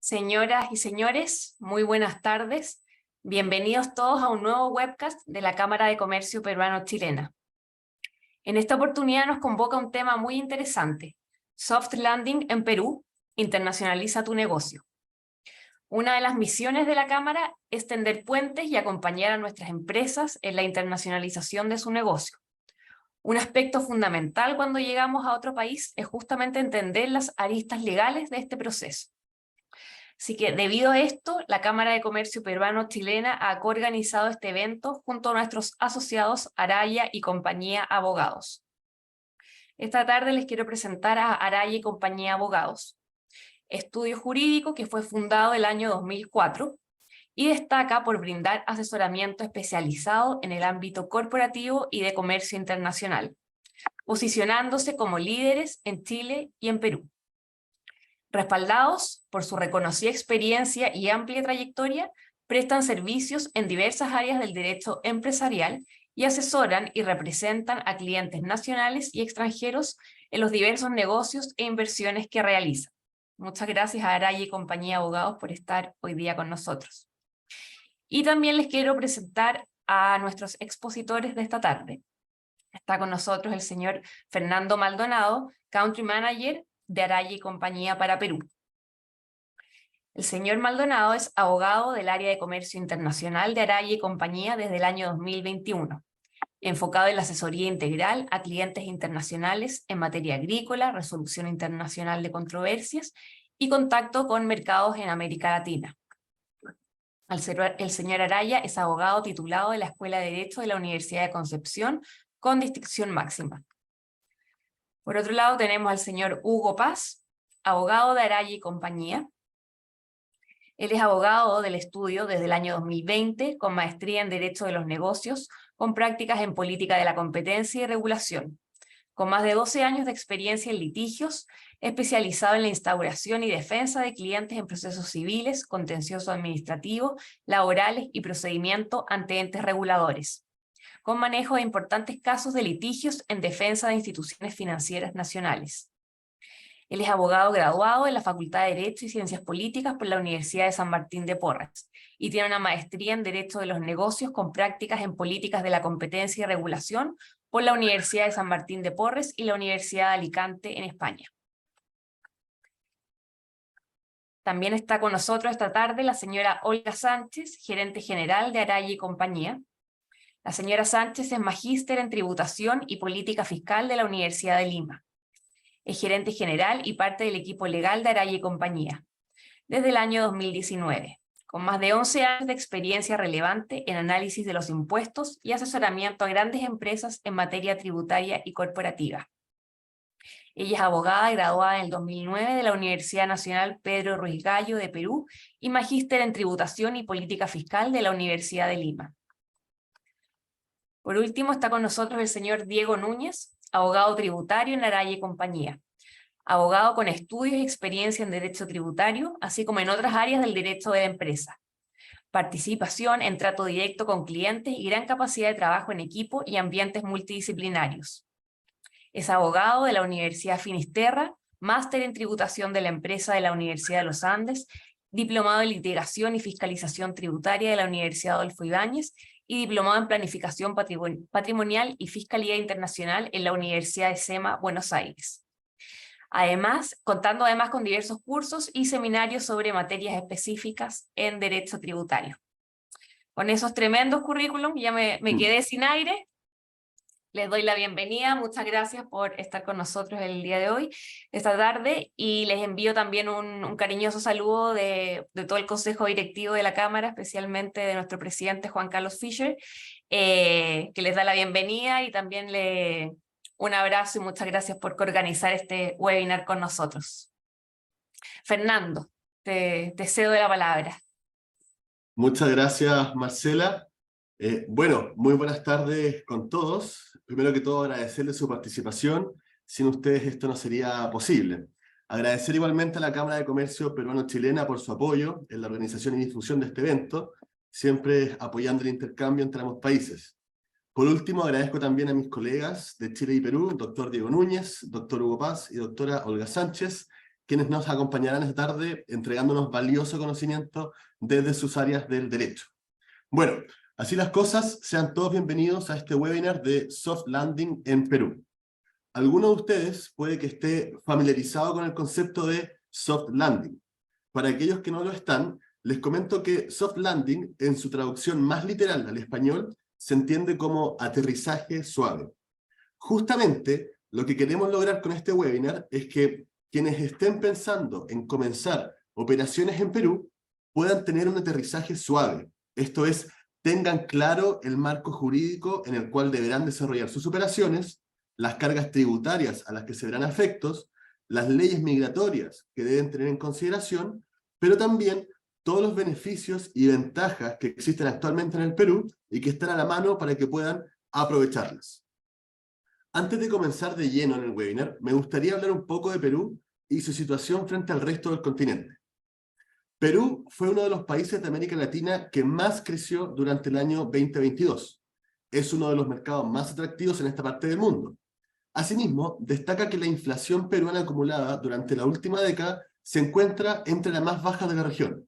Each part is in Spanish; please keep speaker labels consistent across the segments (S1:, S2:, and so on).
S1: Señoras y señores, muy buenas tardes. Bienvenidos todos a un nuevo webcast de la Cámara de Comercio Peruano-Chilena. En esta oportunidad nos convoca un tema muy interesante: Soft Landing en Perú, internacionaliza tu negocio. Una de las misiones de la Cámara es tender puentes y acompañar a nuestras empresas en la internacionalización de su negocio. Un aspecto fundamental cuando llegamos a otro país es justamente entender las aristas legales de este proceso. Así que debido a esto, la Cámara de Comercio Peruano-Chilena ha coorganizado este evento junto a nuestros asociados Araya y Compañía Abogados. Esta tarde les quiero presentar a Araya y Compañía Abogados, estudio jurídico que fue fundado el año 2004 y destaca por brindar asesoramiento especializado en el ámbito corporativo y de comercio internacional, posicionándose como líderes en Chile y en Perú. Respaldados por su reconocida experiencia y amplia trayectoria, prestan servicios en diversas áreas del derecho empresarial y asesoran y representan a clientes nacionales y extranjeros en los diversos negocios e inversiones que realizan. Muchas gracias a Araya y Compañía Abogados por estar hoy día con nosotros. Y también les quiero presentar a nuestros expositores de esta tarde. Está con nosotros el señor Fernando Maldonado, Country Manager de Araya y Compañía para Perú. El señor Maldonado es abogado del área de comercio internacional de Araya y Compañía desde el año 2021, enfocado en la asesoría integral a clientes internacionales en materia agrícola, resolución internacional de controversias y contacto con mercados en América Latina. El señor Araya es abogado titulado de la Escuela de Derecho de la Universidad de Concepción con distinción máxima. Por otro lado tenemos al señor Hugo Paz, abogado de Araya y Compañía. Él es abogado del estudio desde el año 2020, con maestría en Derecho de los Negocios, con prácticas en Política de la Competencia y Regulación. Con más de 12 años de experiencia en litigios, especializado en la instauración y defensa de clientes en procesos civiles, contencioso administrativo, laborales y procedimiento ante entes reguladores, con manejo de importantes casos de litigios en defensa de instituciones financieras nacionales. Él es abogado graduado en la Facultad de Derecho y Ciencias Políticas por la Universidad de San Martín de Porres y tiene una maestría en Derecho de los Negocios con prácticas en Políticas de la Competencia y Regulación por la Universidad de San Martín de Porres y la Universidad de Alicante en España. También está con nosotros esta tarde la señora Olga Sánchez, gerente general de Araya y Compañía. La señora Sánchez es magíster en Tributación y Política Fiscal de la Universidad de Lima. Es gerente general y parte del equipo legal de Araya y Compañía desde el año 2019, con más de 11 años de experiencia relevante en análisis de los impuestos y asesoramiento a grandes empresas en materia tributaria y corporativa. Ella es abogada graduada en el 2009 de la Universidad Nacional Pedro Ruiz Gallo de Perú y magíster en Tributación y Política Fiscal de la Universidad de Lima. Por último está con nosotros el señor Diego Núñez, abogado tributario en Araya y Compañía, abogado con estudios y experiencia en derecho tributario, así como en otras áreas del derecho de la empresa, participación en trato directo con clientes y gran capacidad de trabajo en equipo y ambientes multidisciplinarios. Es abogado de la Universidad Finisterra, máster en tributación de la empresa de la Universidad de los Andes, diplomado en litigación y fiscalización tributaria de la Universidad Adolfo Ibáñez y diplomado en planificación patrimonial y fiscalía internacional en la Universidad de SEMA, Buenos Aires. Contando además con diversos cursos y seminarios sobre materias específicas en derecho tributario. Con esos tremendos currículum ya me quedé sin aire. Les doy la bienvenida, muchas gracias por estar con nosotros el día de hoy, esta tarde, y les envío también un cariñoso saludo de todo el Consejo Directivo de la Cámara, especialmente de nuestro presidente Juan Carlos Fischer, que les da la bienvenida y también un abrazo y muchas gracias por organizar este webinar con nosotros. Fernando, te cedo la palabra.
S2: Muchas gracias, Marcela. Bueno, muy buenas tardes con todos. Primero que todo, agradecerles su participación. Sin ustedes esto no sería posible. Agradecer igualmente a la Cámara de Comercio Peruano-Chilena por su apoyo en la organización y difusión de este evento, siempre apoyando el intercambio entre ambos países. Por último, agradezco también a mis colegas de Chile y Perú, doctor Diego Núñez, doctor Hugo Paz y doctora Olga Sánchez, quienes nos acompañarán esta tarde entregándonos valioso conocimiento desde sus áreas del derecho. Bueno, así las cosas, sean todos bienvenidos a este webinar de Soft Landing en Perú. Alguno de ustedes puede que esté familiarizado con el concepto de Soft Landing. Para aquellos que no lo están, les comento que Soft Landing, en su traducción más literal al español, se entiende como aterrizaje suave. Justamente, lo que queremos lograr con este webinar es que quienes estén pensando en comenzar operaciones en Perú puedan tener un aterrizaje suave. Esto es, tengan claro el marco jurídico en el cual deberán desarrollar sus operaciones, las cargas tributarias a las que se verán afectos, las leyes migratorias que deben tener en consideración, pero también todos los beneficios y ventajas que existen actualmente en el Perú y que están a la mano para que puedan aprovecharlas. Antes de comenzar de lleno en el webinar, me gustaría hablar un poco de Perú y su situación frente al resto del continente. Perú fue uno de los países de América Latina que más creció durante el año 2022. Es uno de los mercados más atractivos en esta parte del mundo. Asimismo, destaca que la inflación peruana acumulada durante la última década se encuentra entre las más bajas de la región.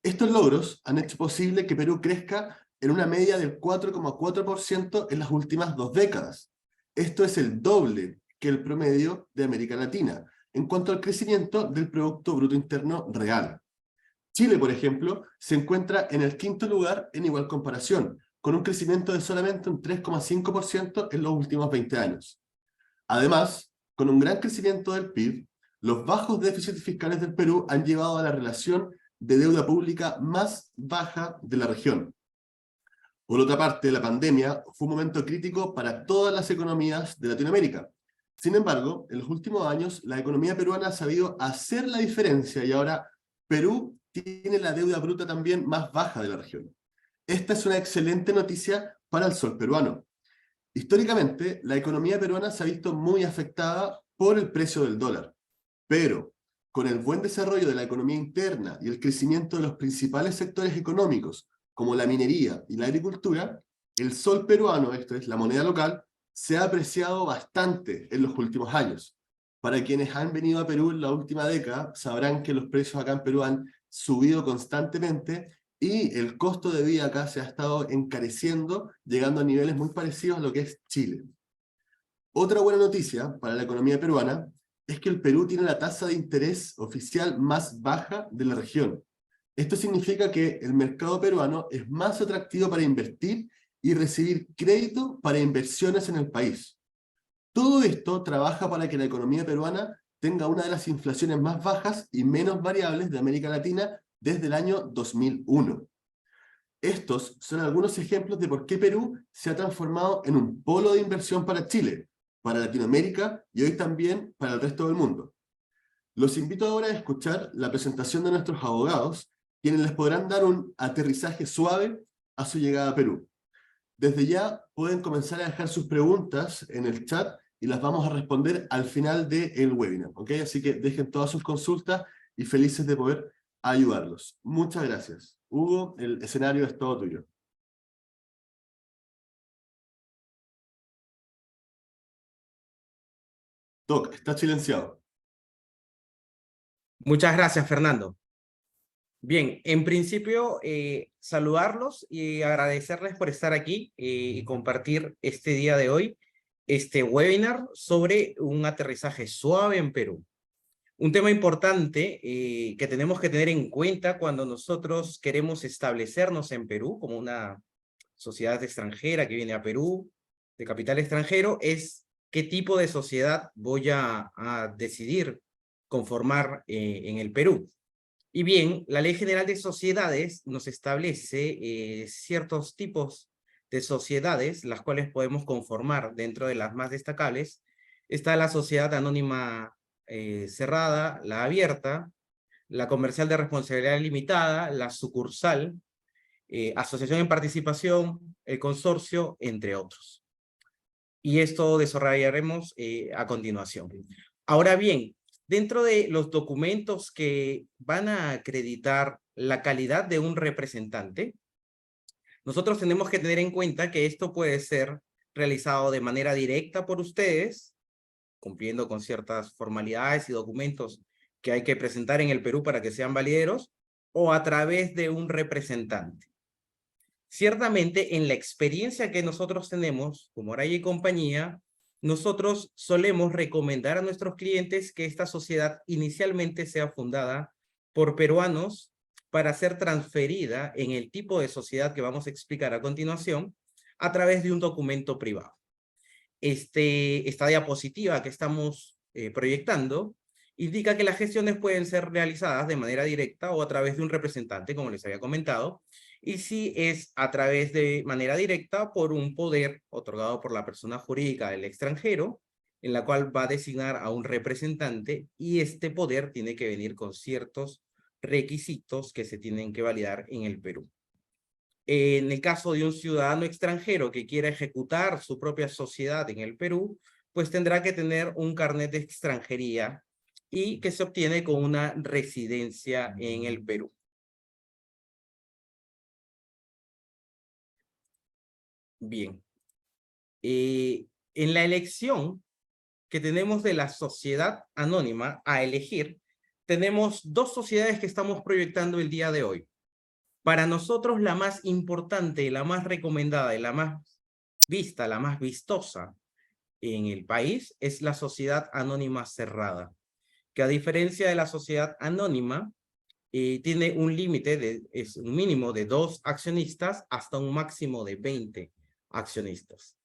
S2: Estos logros han hecho posible que Perú crezca en una media del 4,4% en las últimas 2 décadas. Esto es el doble que el promedio de América Latina, en cuanto al crecimiento del Producto Bruto Interno Real. Chile, por ejemplo, se encuentra en el 5º lugar en igual comparación, con un crecimiento de solamente un 3,5% en los últimos 20 años. Además, con un gran crecimiento del PIB, los bajos déficits fiscales del Perú han llevado a la relación de deuda pública más baja de la región. Por otra parte, la pandemia fue un momento crítico para todas las economías de Latinoamérica. Sin embargo, en los últimos años, la economía peruana ha sabido hacer la diferencia y ahora Perú tiene la deuda bruta también más baja de la región. Esta es una excelente noticia para el sol peruano. Históricamente, la economía peruana se ha visto muy afectada por el precio del dólar, pero con el buen desarrollo de la economía interna y el crecimiento de los principales sectores económicos, como la minería y la agricultura, el sol peruano, esto es, la moneda local, se ha apreciado bastante en los últimos años. Para quienes han venido a Perú en la última década, sabrán que los precios acá en Perú han subido constantemente y el costo de vida acá se ha estado encareciendo, llegando a niveles muy parecidos a lo que es Chile. Otra buena noticia para la economía peruana es que el Perú tiene la tasa de interés oficial más baja de la región. Esto significa que el mercado peruano es más atractivo para invertir y recibir crédito para inversiones en el país. Todo esto trabaja para que la economía peruana tenga una de las inflaciones más bajas y menos variables de América Latina desde el año 2001. Estos son algunos ejemplos de por qué Perú se ha transformado en un polo de inversión para Chile, para Latinoamérica y hoy también para el resto del mundo. Los invito ahora a escuchar la presentación de nuestros abogados, quienes les podrán dar un aterrizaje suave a su llegada a Perú. Desde ya pueden comenzar a dejar sus preguntas en el chat y las vamos a responder al final del webinar, ¿ok? Así que dejen todas sus consultas y felices de poder ayudarlos. Muchas gracias. Hugo, el escenario es todo tuyo. Doc, está silenciado.
S3: Muchas gracias, Fernando. Bien, en principio, saludarlos y agradecerles por estar aquí y compartir este día de hoy este webinar sobre un aterrizaje suave en Perú. Un tema importante que tenemos que tener en cuenta cuando nosotros queremos establecernos en Perú como una sociedad extranjera que viene a Perú, de capital extranjero, es qué tipo de sociedad voy a decidir conformar en el Perú. Y bien, la Ley General de Sociedades nos establece ciertos tipos de sociedades, las cuales podemos conformar dentro de las más destacables. Está la sociedad anónima cerrada, la abierta, la comercial de responsabilidad limitada, la sucursal, asociación en participación, el consorcio, entre otros. Y esto desarrollaremos a continuación. Ahora bien, dentro de los documentos que van a acreditar la calidad de un representante, nosotros tenemos que tener en cuenta que esto puede ser realizado de manera directa por ustedes, cumpliendo con ciertas formalidades y documentos que hay que presentar en el Perú para que sean valideros, o a través de un representante. Ciertamente, en la experiencia que nosotros tenemos como Araya y compañía, nosotros solemos recomendar a nuestros clientes que esta sociedad inicialmente sea fundada por peruanos para ser transferida en el tipo de sociedad que vamos a explicar a continuación a través de un documento privado. Esta diapositiva que estamos proyectando indica que las gestiones pueden ser realizadas de manera directa o a través de un representante, como les había comentado, y si es a través de manera directa por un poder otorgado por la persona jurídica del extranjero, en la cual va a designar a un representante, y este poder tiene que venir con ciertos requisitos que se tienen que validar en el Perú. En el caso de un ciudadano extranjero que quiera ejecutar su propia sociedad en el Perú, pues tendrá que tener un carnet de extranjería y que se obtiene con una residencia en el Perú. Bien. En la elección que tenemos de la sociedad anónima a elegir, tenemos dos sociedades que estamos proyectando el día de hoy. Para nosotros la más importante, la más recomendada y la más vista, la más vistosa en el país es la sociedad anónima cerrada, que a diferencia de la sociedad anónima, tiene un límite, es un mínimo de 2 accionistas hasta un máximo de 20 accionistas.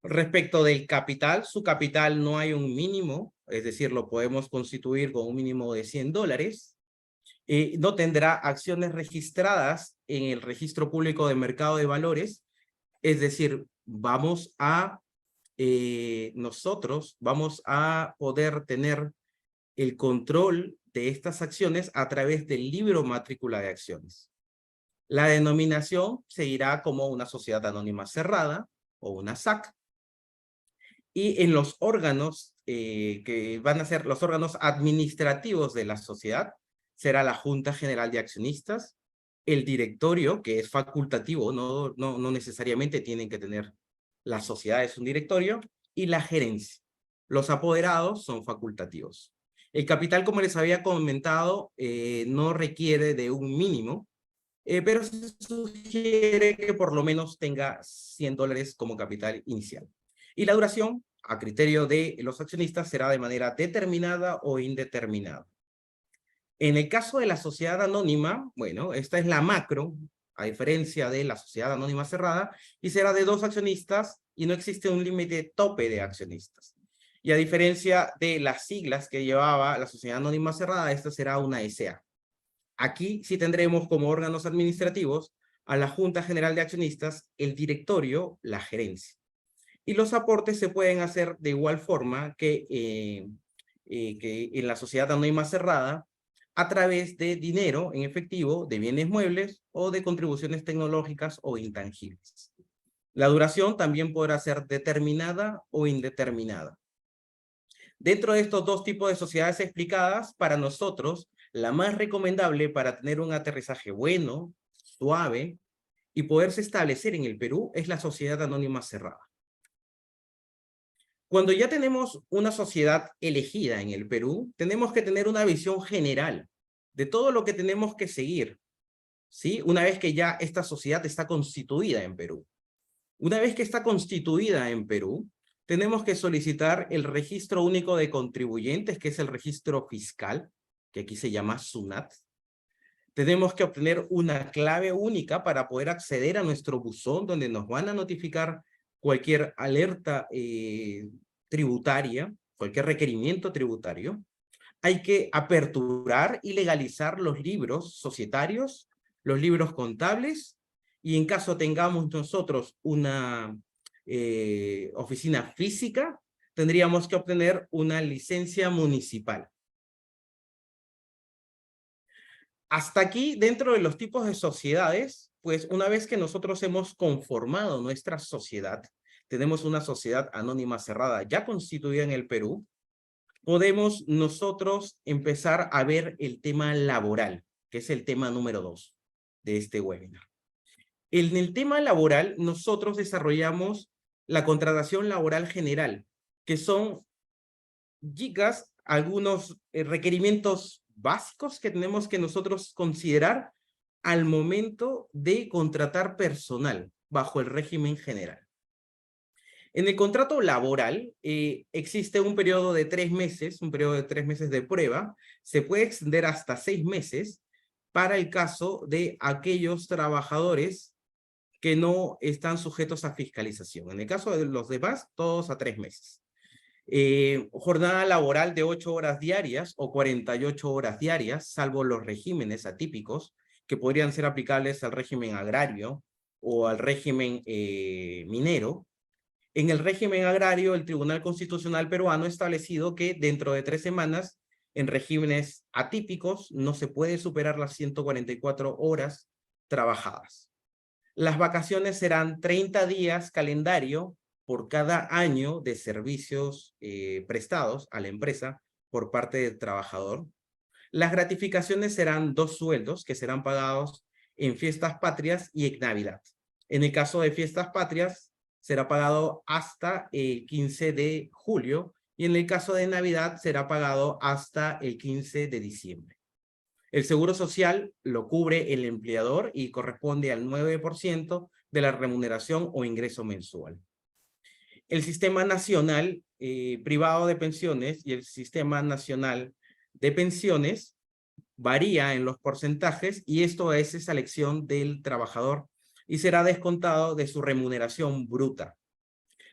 S3: Respecto del capital, su capital no hay un mínimo, es decir, lo podemos constituir con un mínimo de $100. No tendrá acciones registradas en el Registro Público de Mercado de Valores, es decir, nosotros vamos a poder tener el control de estas acciones a través del libro matrícula de acciones. La denominación seguirá como una sociedad anónima cerrada o una SAC. Y en los órganos que van a ser los órganos administrativos de la sociedad, será la Junta General de Accionistas, el directorio, que es facultativo, no necesariamente tienen que tener las sociedades un directorio, y la gerencia. Los apoderados son facultativos. El capital, como les había comentado, no requiere de un mínimo, pero se sugiere que por lo menos tenga $100 como capital inicial. Y la duración, a criterio de los accionistas, será de manera determinada o indeterminada. En el caso de la sociedad anónima, bueno, esta es la macro, a diferencia de la sociedad anónima cerrada, y será de 2 accionistas y no existe un límite tope de accionistas. Y a diferencia de las siglas que llevaba la sociedad anónima cerrada, esta será una SA. Aquí sí tendremos como órganos administrativos a la Junta General de Accionistas, el directorio, la gerencia. Y los aportes se pueden hacer de igual forma que en la sociedad anónima cerrada, a través de dinero en efectivo, de bienes muebles o de contribuciones tecnológicas o intangibles. La duración también podrá ser determinada o indeterminada. Dentro de estos dos tipos de sociedades explicadas, para nosotros, la más recomendable para tener un aterrizaje bueno, suave y poderse establecer en el Perú es la sociedad anónima cerrada. Cuando ya tenemos una sociedad elegida en el Perú, tenemos que tener una visión general de todo lo que tenemos que seguir, ¿sí? Una vez que ya esta sociedad está constituida en Perú. Una vez que está constituida en Perú, tenemos que solicitar el Registro Único de Contribuyentes, que es el registro fiscal, que aquí se llama SUNAT. Tenemos que obtener una clave única para poder acceder a nuestro buzón, donde nos van a notificar cualquier alerta tributaria, cualquier requerimiento tributario. Hay que aperturar y legalizar los libros societarios, los libros contables, y en caso tengamos nosotros una oficina física, tendríamos que obtener una licencia municipal. Hasta aquí, dentro de los tipos de sociedades, pues una vez que nosotros hemos conformado nuestra sociedad, tenemos una sociedad anónima cerrada ya constituida en el Perú, podemos nosotros empezar a ver el tema laboral, que es el tema número 2 de este webinar. En el tema laboral, nosotros desarrollamos la contratación laboral general, que son, chicas, algunos requerimientos básicos que tenemos que nosotros considerar al momento de contratar personal bajo el régimen general. En el contrato laboral existe un periodo de 3 meses, un periodo de 3 meses de prueba, se puede extender hasta 6 meses para el caso de aquellos trabajadores que no están sujetos a fiscalización. En el caso de los demás, todos a 3 meses. Jornada laboral de 8 horas diarias o 48 horas diarias, salvo los regímenes atípicos, que podrían ser aplicables al régimen agrario o al régimen minero. En el régimen agrario, el Tribunal Constitucional peruano ha establecido que dentro de 3 semanas, en regímenes atípicos, no se puede superar las 144 horas trabajadas. Las vacaciones serán 30 días calendario por cada año de servicios prestados a la empresa por parte del trabajador. Las gratificaciones serán 2 sueldos que serán pagados en fiestas patrias y en Navidad. En el caso de fiestas patrias, será pagado hasta el 15 de julio y en el caso de Navidad será pagado hasta el 15 de diciembre. El seguro social lo cubre el empleador y corresponde al 9% de la remuneración o ingreso mensual. El Sistema Nacional Privado de Pensiones y el Sistema Nacional de Pensiones varía en los porcentajes y esto es esa elección del trabajador y será descontado de su remuneración bruta.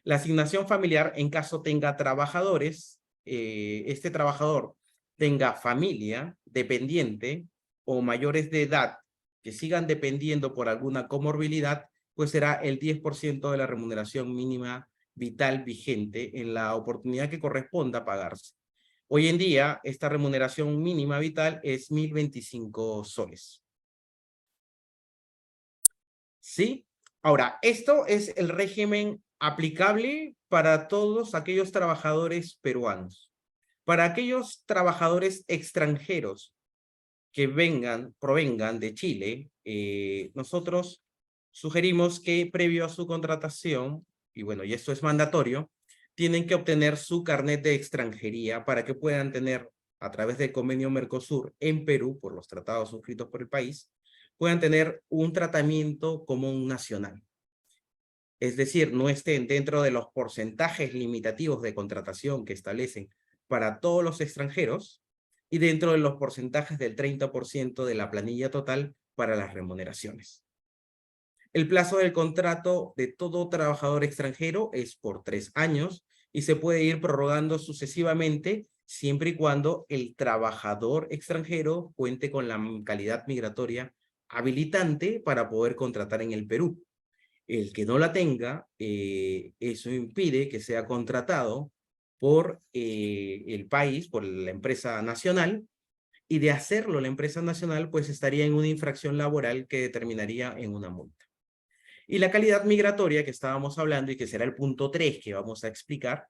S3: La asignación familiar, en caso tenga trabajadores, este trabajador tenga familia, dependiente o mayores de edad que sigan dependiendo por alguna comorbilidad, pues será el 10% de la remuneración mínima vital vigente en la oportunidad que corresponda pagarse. Hoy en día, esta remuneración mínima vital es 1.025 soles. ¿Sí? Ahora, esto es el régimen aplicable para todos aquellos trabajadores peruanos. Para aquellos trabajadores extranjeros que provengan de Chile, nosotros sugerimos que previo a su contratación, y bueno, y esto es mandatorio, tienen que obtener su carnet de extranjería para que puedan tener, a través del convenio Mercosur en Perú, por los tratados suscritos por el país, puedan tener un tratamiento común nacional. Es decir, no estén dentro de los porcentajes limitativos de contratación que establecen para todos los extranjeros y dentro de los porcentajes del 30% de la planilla total para las remuneraciones. El plazo del contrato de todo trabajador extranjero es por 3 años y se puede ir prorrogando sucesivamente siempre y cuando el trabajador extranjero cuente con la calidad migratoria habilitante para poder contratar en el Perú. El que no la tenga, eso impide que sea contratado por el país, por la empresa nacional, y de hacerlo la empresa nacional, pues estaría en una infracción laboral que determinaría en una multa. Y la calidad migratoria que estábamos hablando y que será el punto 3 que vamos a explicar,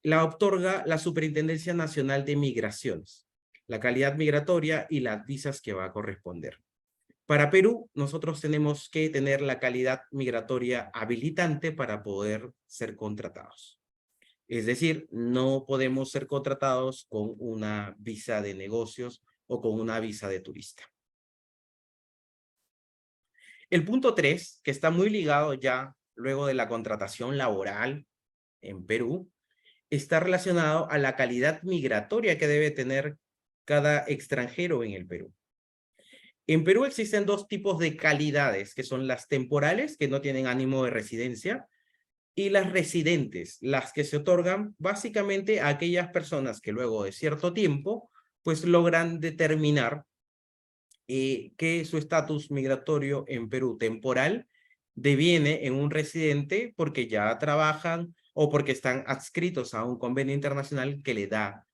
S3: la otorga la Superintendencia Nacional de Migraciones, la calidad migratoria y las visas que va a corresponder. Para Perú, nosotros tenemos que tener la calidad migratoria habilitante para poder ser contratados. Es decir, no podemos ser contratados con una visa de negocios o con una visa de turista. El punto 3, que está muy ligado ya luego de la contratación laboral en Perú, está relacionado a la calidad migratoria que debe tener cada extranjero en el Perú. En Perú existen 2 tipos de calidades, que son las temporales, que no tienen ánimo de residencia, y las residentes, las que se otorgan básicamente a aquellas personas que luego de cierto tiempo, pues logran determinar que su estatus migratorio en Perú temporal deviene en un residente porque ya trabajan o porque están adscritos a un convenio internacional que le da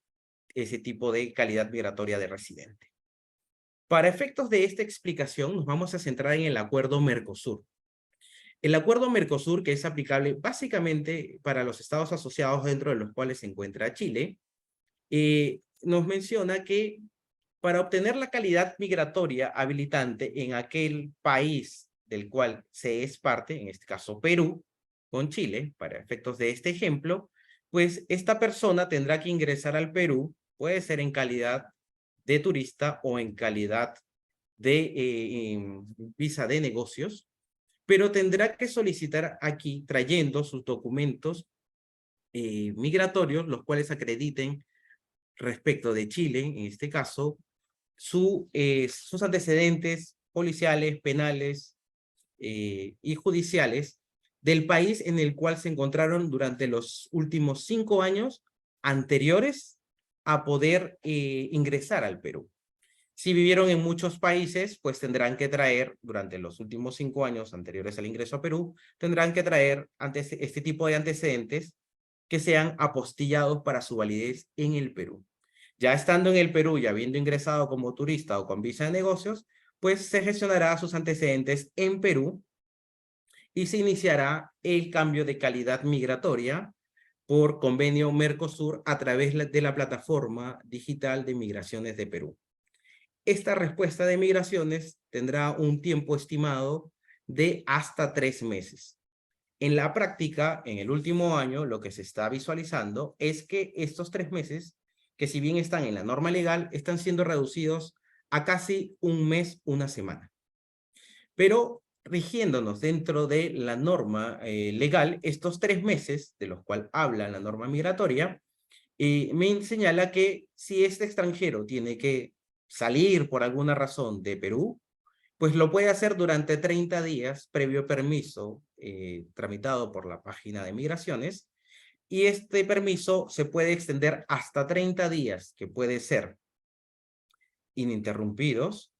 S3: ese tipo de calidad migratoria de residente. Para efectos de esta explicación, nos vamos a centrar en el acuerdo Mercosur. El acuerdo Mercosur, que es aplicable básicamente para los estados asociados dentro de los cuales se encuentra Chile, nos menciona que para obtener la calidad migratoria habilitante en aquel país del cual se es parte, en este caso Perú, con Chile, para efectos de este ejemplo, pues esta persona tendrá que ingresar al Perú, puede ser en calidad de turista o en calidad de visa de negocios, pero tendrá que solicitar aquí trayendo sus documentos migratorios, los cuales acrediten respecto de Chile, en este caso, sus antecedentes policiales, penales y judiciales del país en el cual se encontraron durante los últimos 5 años anteriores a poder ingresar al Perú. Si vivieron en muchos países, pues tendrán que traer, durante los últimos 5 años anteriores al ingreso a Perú, tendrán que traer este tipo de antecedentes que sean apostillados para su validez en el Perú. Ya estando en el Perú y habiendo ingresado como turista o con visa de negocios, pues se gestionará sus antecedentes en Perú y se iniciará el cambio de calidad migratoria por convenio Mercosur a través de la plataforma digital de migraciones de Perú. Esta respuesta de migraciones tendrá un tiempo estimado de hasta 3 meses. En la práctica, en el último año, lo que se está visualizando es que estos 3 meses, que si bien están en la norma legal, están siendo reducidos a casi 1 mes, 1 semana. Pero rigiéndonos dentro de la norma legal, estos 3 meses, de los cuales habla la norma migratoria, me señala que si este extranjero tiene que salir por alguna razón de Perú, pues lo puede hacer durante 30 días previo permiso tramitado por la página de migraciones, y este permiso se puede extender hasta 30 días, que puede ser ininterrumpidos,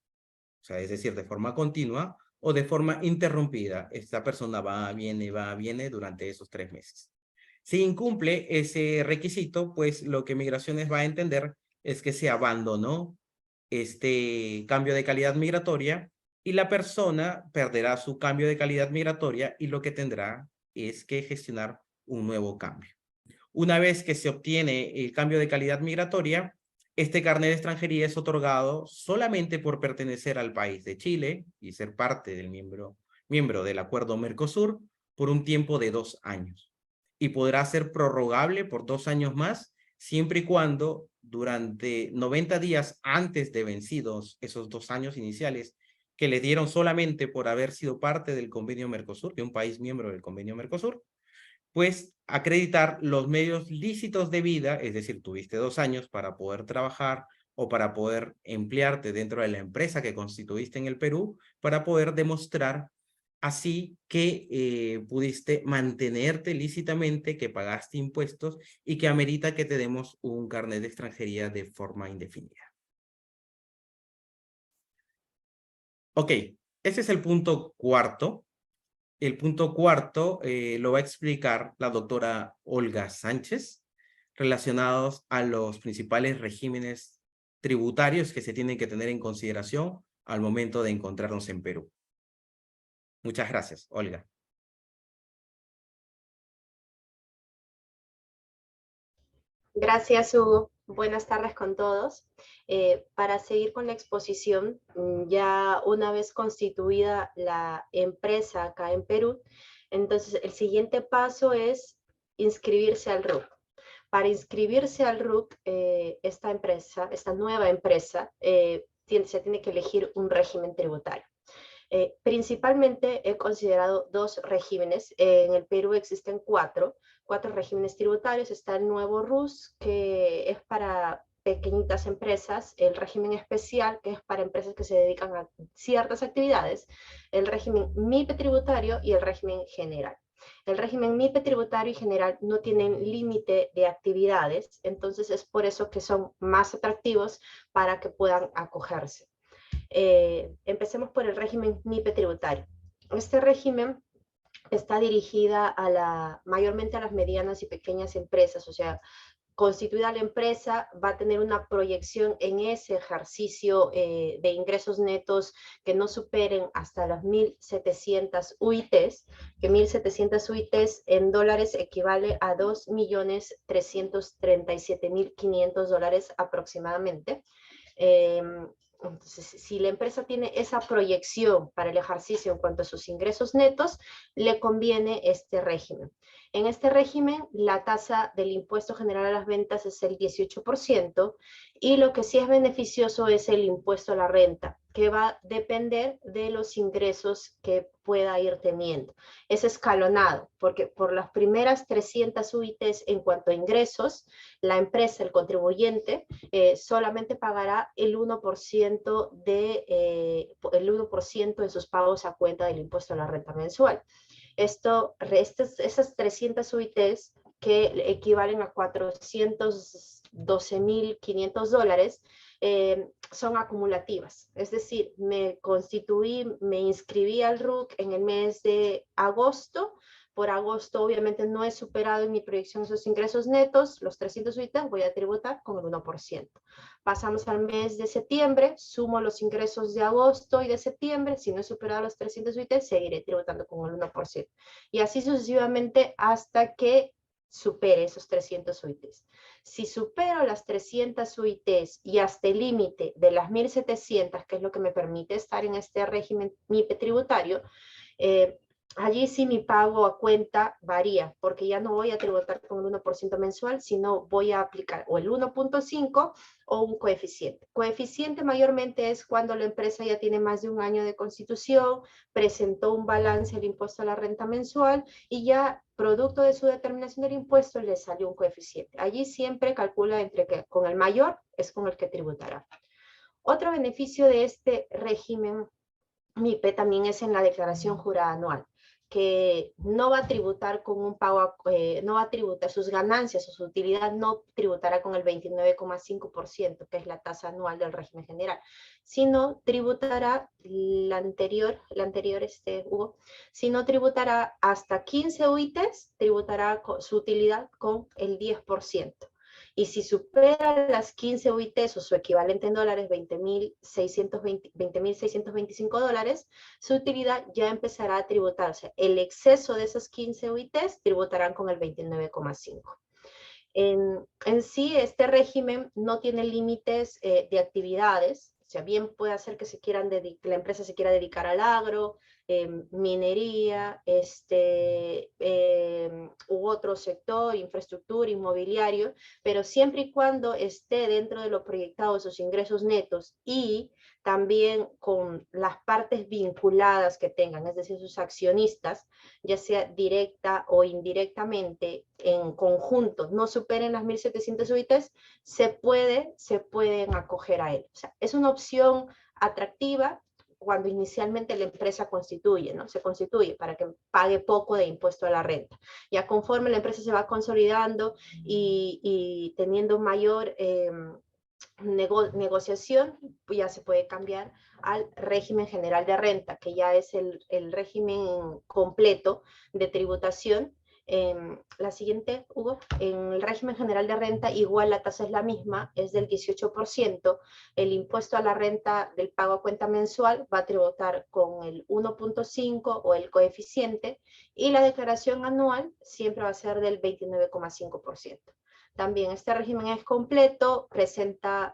S3: o sea, es decir, de forma continua, o de forma interrumpida. Esta persona va, viene durante esos 3 meses. Si incumple ese requisito, pues lo que Migraciones va a entender es que se abandonó este cambio de calidad migratoria y la persona perderá su cambio de calidad migratoria y lo que tendrá es que gestionar un nuevo cambio. Una vez que se obtiene el cambio de calidad migratoria, este carnet de extranjería es otorgado solamente por pertenecer al país de Chile y ser parte del miembro del Acuerdo Mercosur por un tiempo de 2 años. Y podrá ser prorrogable por 2 años más, siempre y cuando durante 90 días antes de vencidos esos 2 años iniciales que le dieron solamente por haber sido parte del Convenio Mercosur, de un país miembro del Convenio Mercosur, pues acreditar los medios lícitos de vida, es decir, tuviste 2 años para poder trabajar o para poder emplearte dentro de la empresa que constituiste en el Perú, para poder demostrar así que pudiste mantenerte lícitamente, que pagaste impuestos y que amerita que te demos un carnet de extranjería de forma indefinida. Ok, ese es el punto cuarto. El punto cuarto lo va a explicar la doctora Olga Sánchez, relacionados a los principales regímenes tributarios que se tienen que tener en consideración al momento de encontrarnos en Perú. Muchas gracias, Olga.
S4: Gracias, Hugo. Buenas tardes con todos. Para seguir con la exposición, ya una vez constituida la empresa acá en Perú, entonces el siguiente paso es inscribirse al RUC. Para inscribirse al RUC, esta nueva empresa, se tiene que elegir un régimen tributario. Principalmente he considerado 2 regímenes. En el Perú existen 4 regímenes tributarios. Está el nuevo RUS, que es para pequeñitas empresas, el régimen especial, que es para empresas que se dedican a ciertas actividades, el régimen MIPE tributario y el régimen general. El régimen MIPE tributario y general no tienen límite de actividades, entonces es por eso que son más atractivos para que puedan acogerse. Empecemos por el régimen MIPE tributario. Este régimen está dirigida mayormente a las medianas y pequeñas empresas, o sea, constituida la empresa va a tener una proyección en ese ejercicio de ingresos netos que no superen hasta las 1.700 UITs, que 1.700 UITs en dólares equivale a $2.337.500 aproximadamente. Entonces, si la empresa tiene esa proyección para el ejercicio en cuanto a sus ingresos netos, le conviene este régimen. En este régimen, la tasa del impuesto general a las ventas es el 18%, y lo que sí es beneficioso es el impuesto a la renta, que va a depender de los ingresos que pueda ir teniendo. Es escalonado, porque por las primeras 300 UITs en cuanto a ingresos, la empresa, el contribuyente, solamente pagará el 1% de sus pagos a cuenta del impuesto a la renta mensual. Esas 300 UITs, que equivalen a $412.500, son acumulativas. Es decir, me inscribí al RUC en el mes de agosto. Por agosto, obviamente, no he superado en mi proyección esos ingresos netos, los 300 UITs, voy a tributar con el 1%. Pasamos al mes de septiembre, sumo los ingresos de agosto y de septiembre. Si no he superado los 300 UITs, seguiré tributando con el 1%. Y así sucesivamente hasta que supere esos 300 UITs. Si supero las 300 UITs y hasta el límite de las 1.700, que es lo que me permite estar en este régimen MIPE tributario, allí sí mi pago a cuenta varía, porque ya no voy a tributar con el 1% mensual, sino voy a aplicar o el 1.5 o un coeficiente. Coeficiente mayormente es cuando la empresa ya tiene más de un año de constitución, presentó un balance del impuesto a la renta mensual y ya producto de su determinación del impuesto le salió un coeficiente. Allí siempre calcula entre que con el mayor es con el que tributará. Otro beneficio de este régimen MIPE también es en la declaración jurada anual, que no va a tributar con un pago, no va a tributar sus ganancias o su utilidad, no tributará con el 29,5%, que es la tasa anual del régimen general, sino tributará Hugo, sino tributará hasta 15 UITs, tributará su utilidad con el 10%. Y si supera las 15 UITs o su equivalente en dólares, $20.625, su utilidad ya empezará a tributarse. El exceso de esas 15 UITs tributarán con el 29,5%. En sí, este régimen no tiene límites de actividades. O sea, bien puede hacer que la empresa se quiera dedicar al agro, minería, u otro sector, infraestructura, inmobiliario, pero siempre y cuando esté dentro de lo proyectado de sus ingresos netos y también con las partes vinculadas que tengan, es decir, sus accionistas, ya sea directa o indirectamente, en conjunto, no superen las 1.700 UITs, se pueden acoger a él. O sea, es una opción atractiva cuando inicialmente la empresa constituye, ¿no? Se constituye para que pague poco de impuesto a la renta. Ya conforme la empresa se va consolidando y teniendo mayor negociación, ya se puede cambiar al régimen general de renta, que ya es el régimen completo de tributación. La siguiente, Hugo, en el régimen general de renta igual la tasa es la misma, es del 18%, el impuesto a la renta del pago a cuenta mensual va a tributar con el 1.5 o el coeficiente, y la declaración anual siempre va a ser del 29,5%. También este régimen es completo, presenta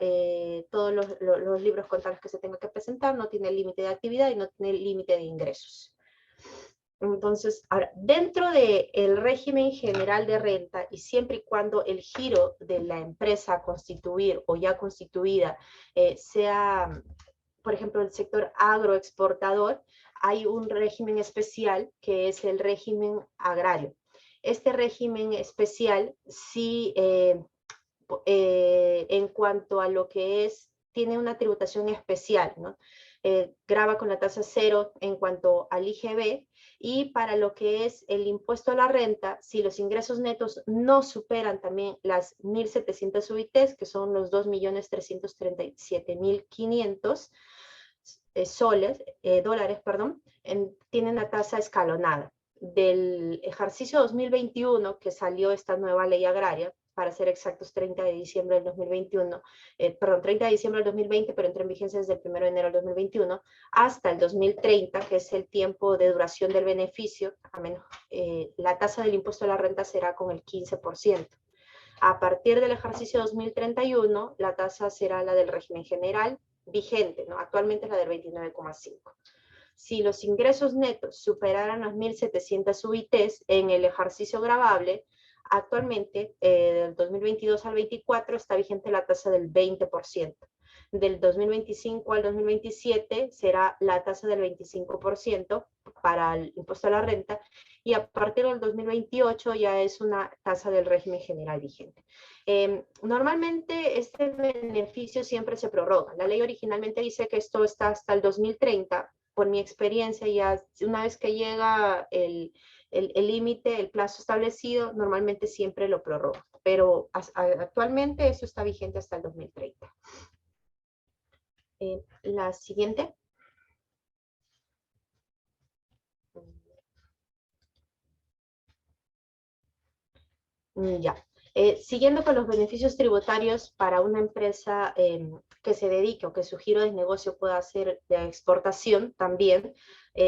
S4: todos los libros contables que se tenga que presentar, no tiene límite de actividad y no tiene límite de ingresos. Entonces, ahora, dentro del régimen general de renta, y siempre y cuando el giro de la empresa a constituir o ya constituida sea, por ejemplo, el sector agroexportador, hay un régimen especial que es el régimen agrario. Este régimen especial sí, en cuanto a lo que es, tiene una tributación especial, ¿no? Grava con la tasa cero en cuanto al IGB, y para lo que es el impuesto a la renta, si los ingresos netos no superan también las 1.700 UITs, que son los 2.337.500 dólares, tienen la tasa escalonada. Del ejercicio 2021, que salió esta nueva ley agraria, para ser exactos, 30 de diciembre del 2021, 30 de diciembre del 2020, pero entró en vigencia desde el 1 de enero del 2021, hasta el 2030, que es el tiempo de duración del beneficio, la tasa del impuesto a la renta será con el 15%. A partir del ejercicio 2031, la tasa será la del régimen general vigente, ¿no? Actualmente es la del 29,5%. Si los ingresos netos superaran las 1.700 UITs en el ejercicio gravable, actualmente, del 2022 al 24, está vigente la tasa del 20%. Del 2025 al 2027 será la tasa del 25% para el impuesto a la renta, y a partir del 2028 ya es una tasa del régimen general vigente. Normalmente este beneficio siempre se prorroga. La ley originalmente dice que esto está hasta el 2030. Por mi experiencia, ya una vez que llega el límite, el plazo establecido, normalmente siempre lo prorroga. Pero actualmente eso está vigente hasta el 2030. La siguiente. Ya. Siguiendo con los beneficios tributarios para una empresa que se dedique o que su giro de negocio pueda ser de exportación también,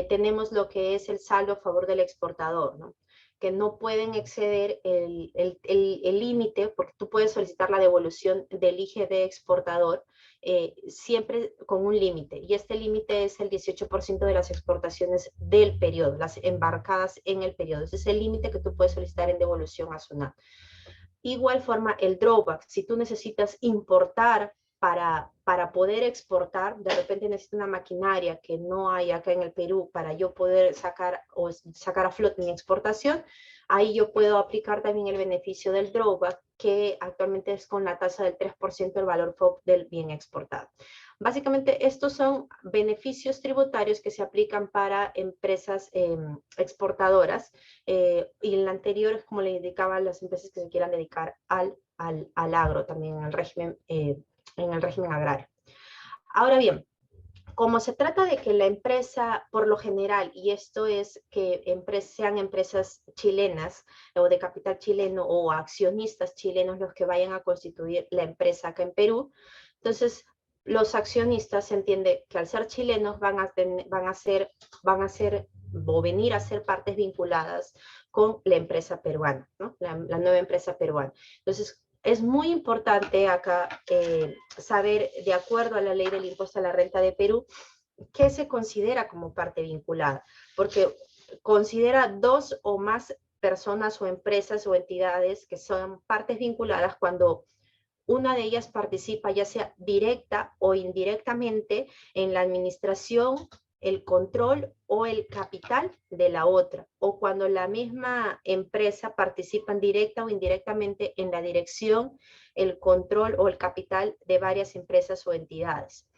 S4: tenemos lo que es el saldo a favor del exportador, ¿no? Que no pueden exceder el límite, porque tú puedes solicitar la devolución del IGB exportador siempre con un límite, y este límite es el 18% de las exportaciones del periodo, las embarcadas en el periodo. Ese es el límite que tú puedes solicitar en devolución a SUNAT. Igual forma, el drawback, si tú necesitas importar para poder exportar, de repente necesito una maquinaria que no hay acá en el Perú para yo poder sacar a flote mi exportación, ahí yo puedo aplicar también el beneficio del drawback, que actualmente es con la tasa del 3% del valor FOB del bien exportado. Básicamente, estos son beneficios tributarios que se aplican para empresas exportadoras, y en la anterior es como le indicaba, las empresas que se quieran dedicar al agro, también en el régimen agrario. Ahora bien, como se trata de que la empresa, por lo general, y esto es que sean empresas chilenas o de capital chileno o accionistas chilenos los que vayan a constituir la empresa acá en Perú, entonces los accionistas se entiende que al ser chilenos van a venir a ser partes vinculadas con la empresa peruana, ¿no? La nueva empresa peruana. Entonces, es muy importante acá saber, de acuerdo a la ley del impuesto a la renta de Perú, qué se considera como parte vinculada, porque considera 2 o más personas o empresas o entidades que son partes vinculadas cuando una de ellas participa ya sea directa o indirectamente en la administración, el control o el capital de la otra, o cuando la misma empresa participa directa o indirectamente en la dirección, el control o el capital de varias empresas o entidades.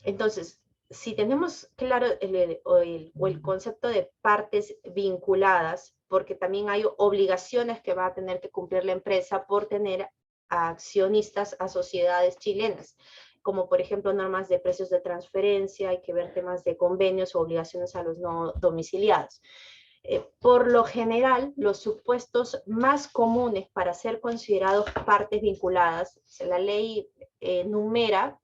S4: Entonces, si tenemos claro el concepto de partes vinculadas, porque también hay obligaciones que va a tener que cumplir la empresa por tener a accionistas a sociedades chilenas, como por ejemplo normas de precios de transferencia, hay que ver temas de convenios o obligaciones a los no domiciliados. Por lo general, los supuestos más comunes para ser considerados partes vinculadas, la ley numera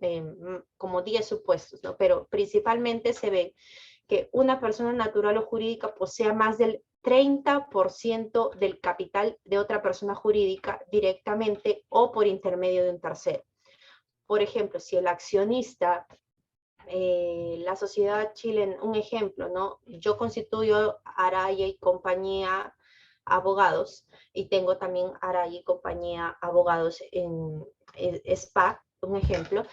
S4: como 10 supuestos, ¿no? Pero principalmente se ve que una persona natural o jurídica posea más del 30% del capital de otra persona jurídica directamente o por intermedio de un tercero. Por ejemplo, si el accionista, la sociedad chilena, un ejemplo, ¿no? Yo constituyo Araya y compañía abogados y tengo también Araya y compañía abogados en SPA, un ejemplo,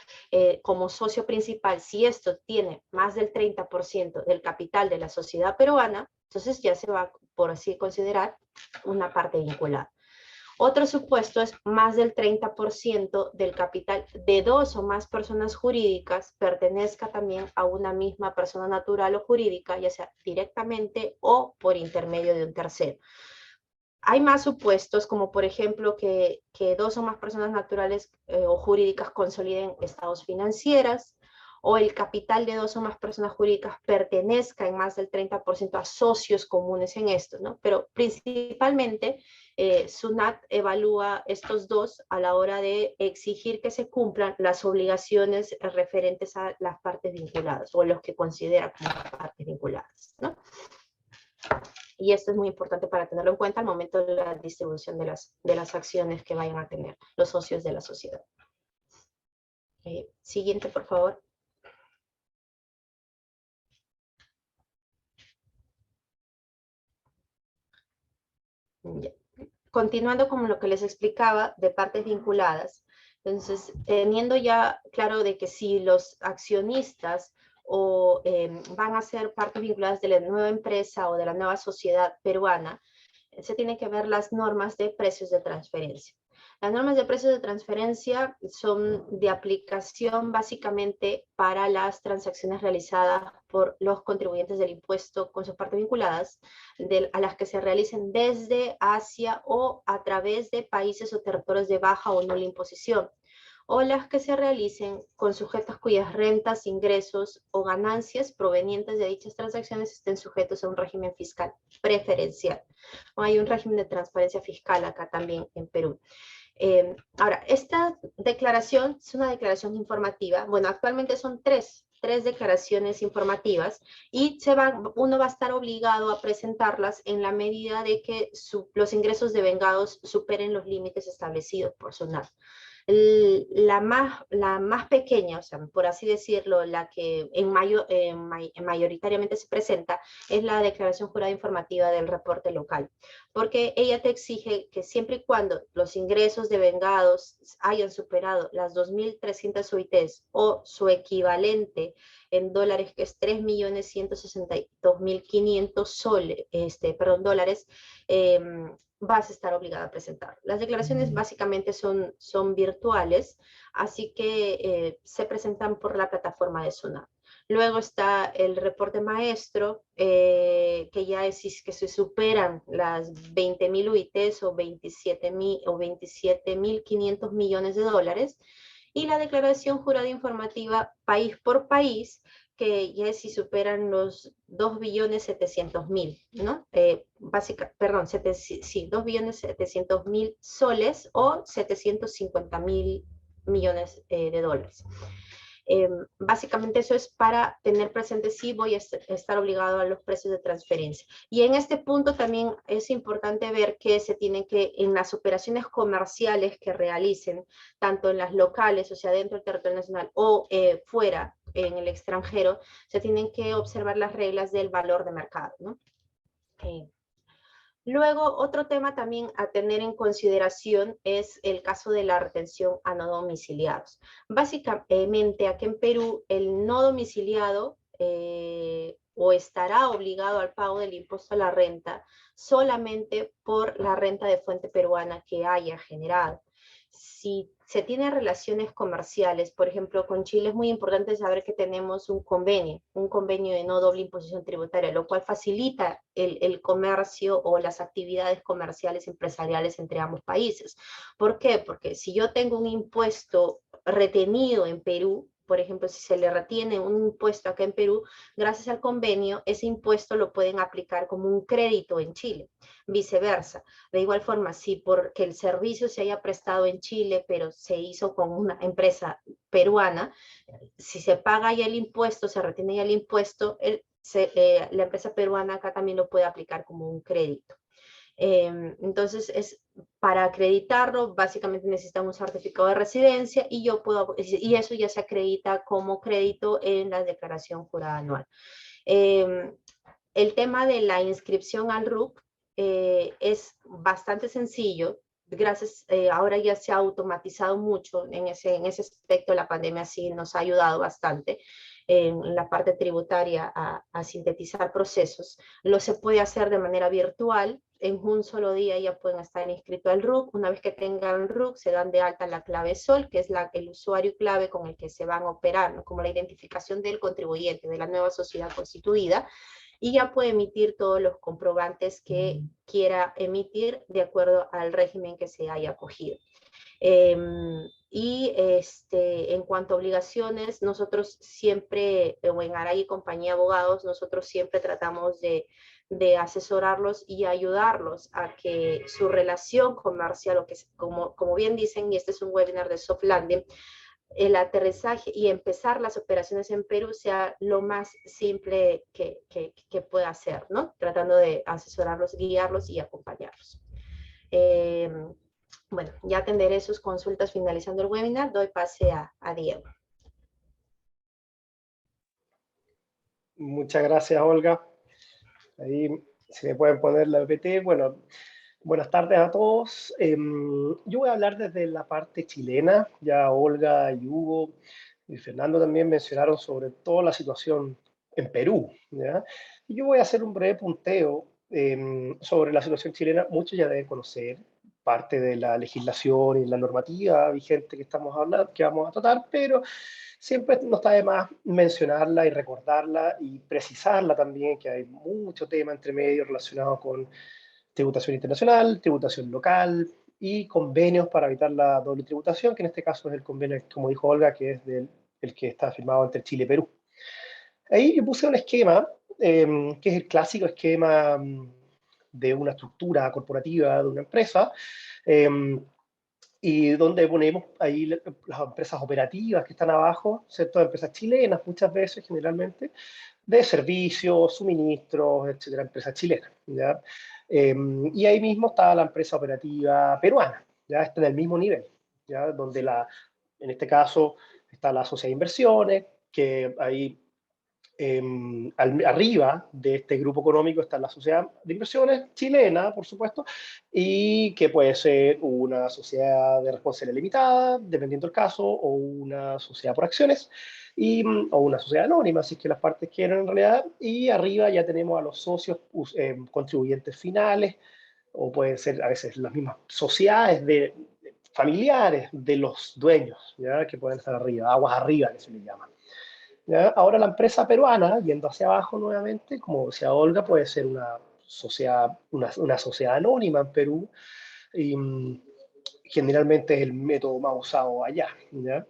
S4: como socio principal. Si esto tiene más del 30% del capital de la sociedad peruana, entonces ya se va, por así considerar, una parte vinculada. Otro supuesto es más del 30% del capital de 2 o más personas jurídicas pertenezca también a una misma persona natural o jurídica, ya sea directamente o por intermedio de un tercero. Hay más supuestos, como por ejemplo que 2 o más personas naturales o jurídicas consoliden estados financieras, o el capital de 2 o más personas jurídicas pertenezca en más del 30% a socios comunes en esto, ¿no? Pero principalmente SUNAT evalúa estos dos a la hora de exigir que se cumplan las obligaciones referentes a las partes vinculadas, o los que considera como partes vinculadas, ¿no? Y esto es muy importante para tenerlo en cuenta al momento de la distribución de las acciones que vayan a tener los socios de la sociedad. Siguiente, por favor. Ya. Continuando con lo que les explicaba de partes vinculadas, entonces, teniendo ya claro de que si los accionistas o van a ser partes vinculadas de la nueva empresa o de la nueva sociedad peruana, se tienen que ver las normas de precios de transferencia. Las normas de precios de transferencia son de aplicación básicamente para las transacciones realizadas por los contribuyentes del impuesto con sus partes vinculadas, a las que se realicen desde, hacia o a través de países o territorios de baja o nula imposición, o las que se realicen con sujetos cuyas rentas, ingresos o ganancias provenientes de dichas transacciones estén sujetos a un régimen fiscal preferencial. O hay un régimen de transparencia fiscal acá también en Perú. Ahora, esta declaración es una declaración informativa. Bueno, actualmente son tres declaraciones informativas y uno va a estar obligado a presentarlas en la medida de que los ingresos devengados superen los límites establecidos por SUNAT. La más pequeña, o sea, por así decirlo, la que mayoritariamente se presenta, es la declaración jurada informativa del reporte local, porque ella te exige que siempre y cuando los ingresos devengados hayan superado las 2.300 UITs o su equivalente en dólares, que es 3.162.500 dólares, vas a estar obligado a presentar. Las declaraciones básicamente son virtuales, así que se presentan por la plataforma de SUNAT. Luego está el reporte maestro, que ya es que se superan las 20.000 UITs o 27.500 millones de dólares. Y la declaración jurada informativa país por país, que ya es si superan los 2.700.000, ¿no? 2.700.000 soles o 750.000 millones de dólares. Básicamente eso es para tener presente si voy a estar obligado a los precios de transferencia. Y en este punto también es importante ver que se tienen que, en las operaciones comerciales que realicen, tanto en las locales, o sea, dentro del territorio nacional o fuera, en el extranjero, se tienen que observar las reglas del valor de mercado, ¿no? Luego, otro tema también a tener en consideración es el caso de la retención a no domiciliados. Básicamente, aquí en Perú, el no domiciliado o estará obligado al pago del impuesto a la renta solamente por la renta de fuente peruana que haya generado. Si se tienen relaciones comerciales, por ejemplo, con Chile, es muy importante saber que tenemos un convenio de no doble imposición tributaria, lo cual facilita el comercio o las actividades comerciales empresariales entre ambos países. ¿Por qué? Porque si yo tengo un impuesto retenido en Perú, por ejemplo, si se le retiene un impuesto acá en Perú, gracias al convenio, ese impuesto lo pueden aplicar como un crédito en Chile, viceversa. De igual forma, si porque el servicio se haya prestado en Chile, pero se hizo con una empresa peruana, si se paga ya el impuesto, se retiene ya el impuesto, la empresa peruana acá también lo puede aplicar como un crédito. Entonces, para acreditarlo, básicamente necesitamos un certificado de residencia y eso ya se acredita como crédito en la declaración jurada anual. El tema de la inscripción al RUC es bastante sencillo. Gracias, ahora ya se ha automatizado mucho en ese aspecto. La pandemia sí nos ha ayudado bastante en la parte tributaria a sintetizar procesos. Lo se puede hacer de manera virtual. En un solo día ya pueden estar inscritos al RUC. Una vez que tengan el RUC, se dan de alta la clave SOL, que es el usuario y clave con el que se van a operar, ¿no? Como la identificación del contribuyente, de la nueva sociedad constituida, y ya puede emitir todos los comprobantes que quiera emitir de acuerdo al régimen que se haya acogido. En cuanto a obligaciones, nosotros siempre, en Aray y Compañía de Abogados, nosotros siempre tratamos de asesorarlos y ayudarlos a que su relación comercial, o que como bien dicen, y este es un webinar de soft landing, el aterrizaje y empezar las operaciones en Perú sea lo más simple que pueda hacer, ¿no? Tratando de asesorarlos, guiarlos y acompañarlos. Bueno, ya atenderé sus consultas finalizando el webinar. Doy pase a Diego.
S5: Muchas gracias, Olga. Ahí, si me pueden poner la PPT. Bueno, Buenas tardes a todos. Yo voy a hablar desde la parte chilena. Ya Olga y Hugo y Fernando también mencionaron sobre toda la situación en Perú, ¿ya? Y yo voy a hacer un breve punteo sobre la situación chilena. Muchos ya deben conocer parte de la legislación y la normativa vigente que estamos hablando, que vamos a tratar, pero siempre no está de más mencionarla y recordarla y precisarla también, que hay mucho tema entre medio relacionado con tributación internacional, tributación local y convenios para evitar la doble tributación, que en este caso es el convenio, como dijo Olga, que es el que está firmado entre Chile y Perú. Ahí yo puse un esquema, que es el clásico esquema de una estructura corporativa de una empresa, eh, y donde ponemos ahí las empresas operativas que están abajo, ¿cierto? Empresas chilenas muchas veces, generalmente, de servicios, suministros, etcétera, empresas chilenas, ¿ya? Y ahí mismo está la empresa operativa peruana, ya está en el mismo nivel, ¿ya? Donde en este caso está la sociedad de inversiones, que ahí arriba de este grupo económico está la sociedad de inversiones chilena, por supuesto, y que puede ser una sociedad de responsabilidad limitada, dependiendo del caso, o una sociedad por acciones, o una sociedad anónima, si es que las partes quieren en realidad, y arriba ya tenemos a los socios contribuyentes finales, o pueden ser a veces las mismas sociedades familiares de los dueños, ¿ya? Que pueden estar arriba, aguas arriba, que se les llama. ¿Ya? Ahora la empresa peruana, yendo hacia abajo nuevamente, como decía Olga, puede ser una sociedad anónima en Perú, y generalmente es el método más usado allá, ¿ya?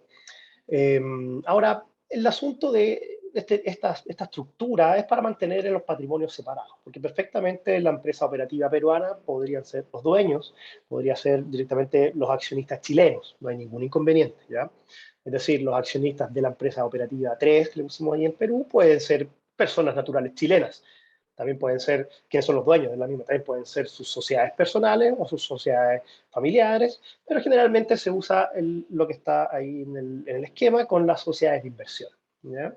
S5: Ahora, el asunto de esta estructura es para mantener los patrimonios separados, porque perfectamente la empresa operativa peruana podrían ser los dueños, podría ser directamente los accionistas chilenos, no hay ningún inconveniente, ¿ya? Es decir, los accionistas de la empresa operativa 3 que le pusimos ahí en Perú pueden ser personas naturales chilenas. También pueden ser, ¿quiénes son los dueños de la misma? También pueden ser sus sociedades personales o sus sociedades familiares, pero generalmente se usa lo que está ahí en el esquema con las sociedades de inversión, ¿ya?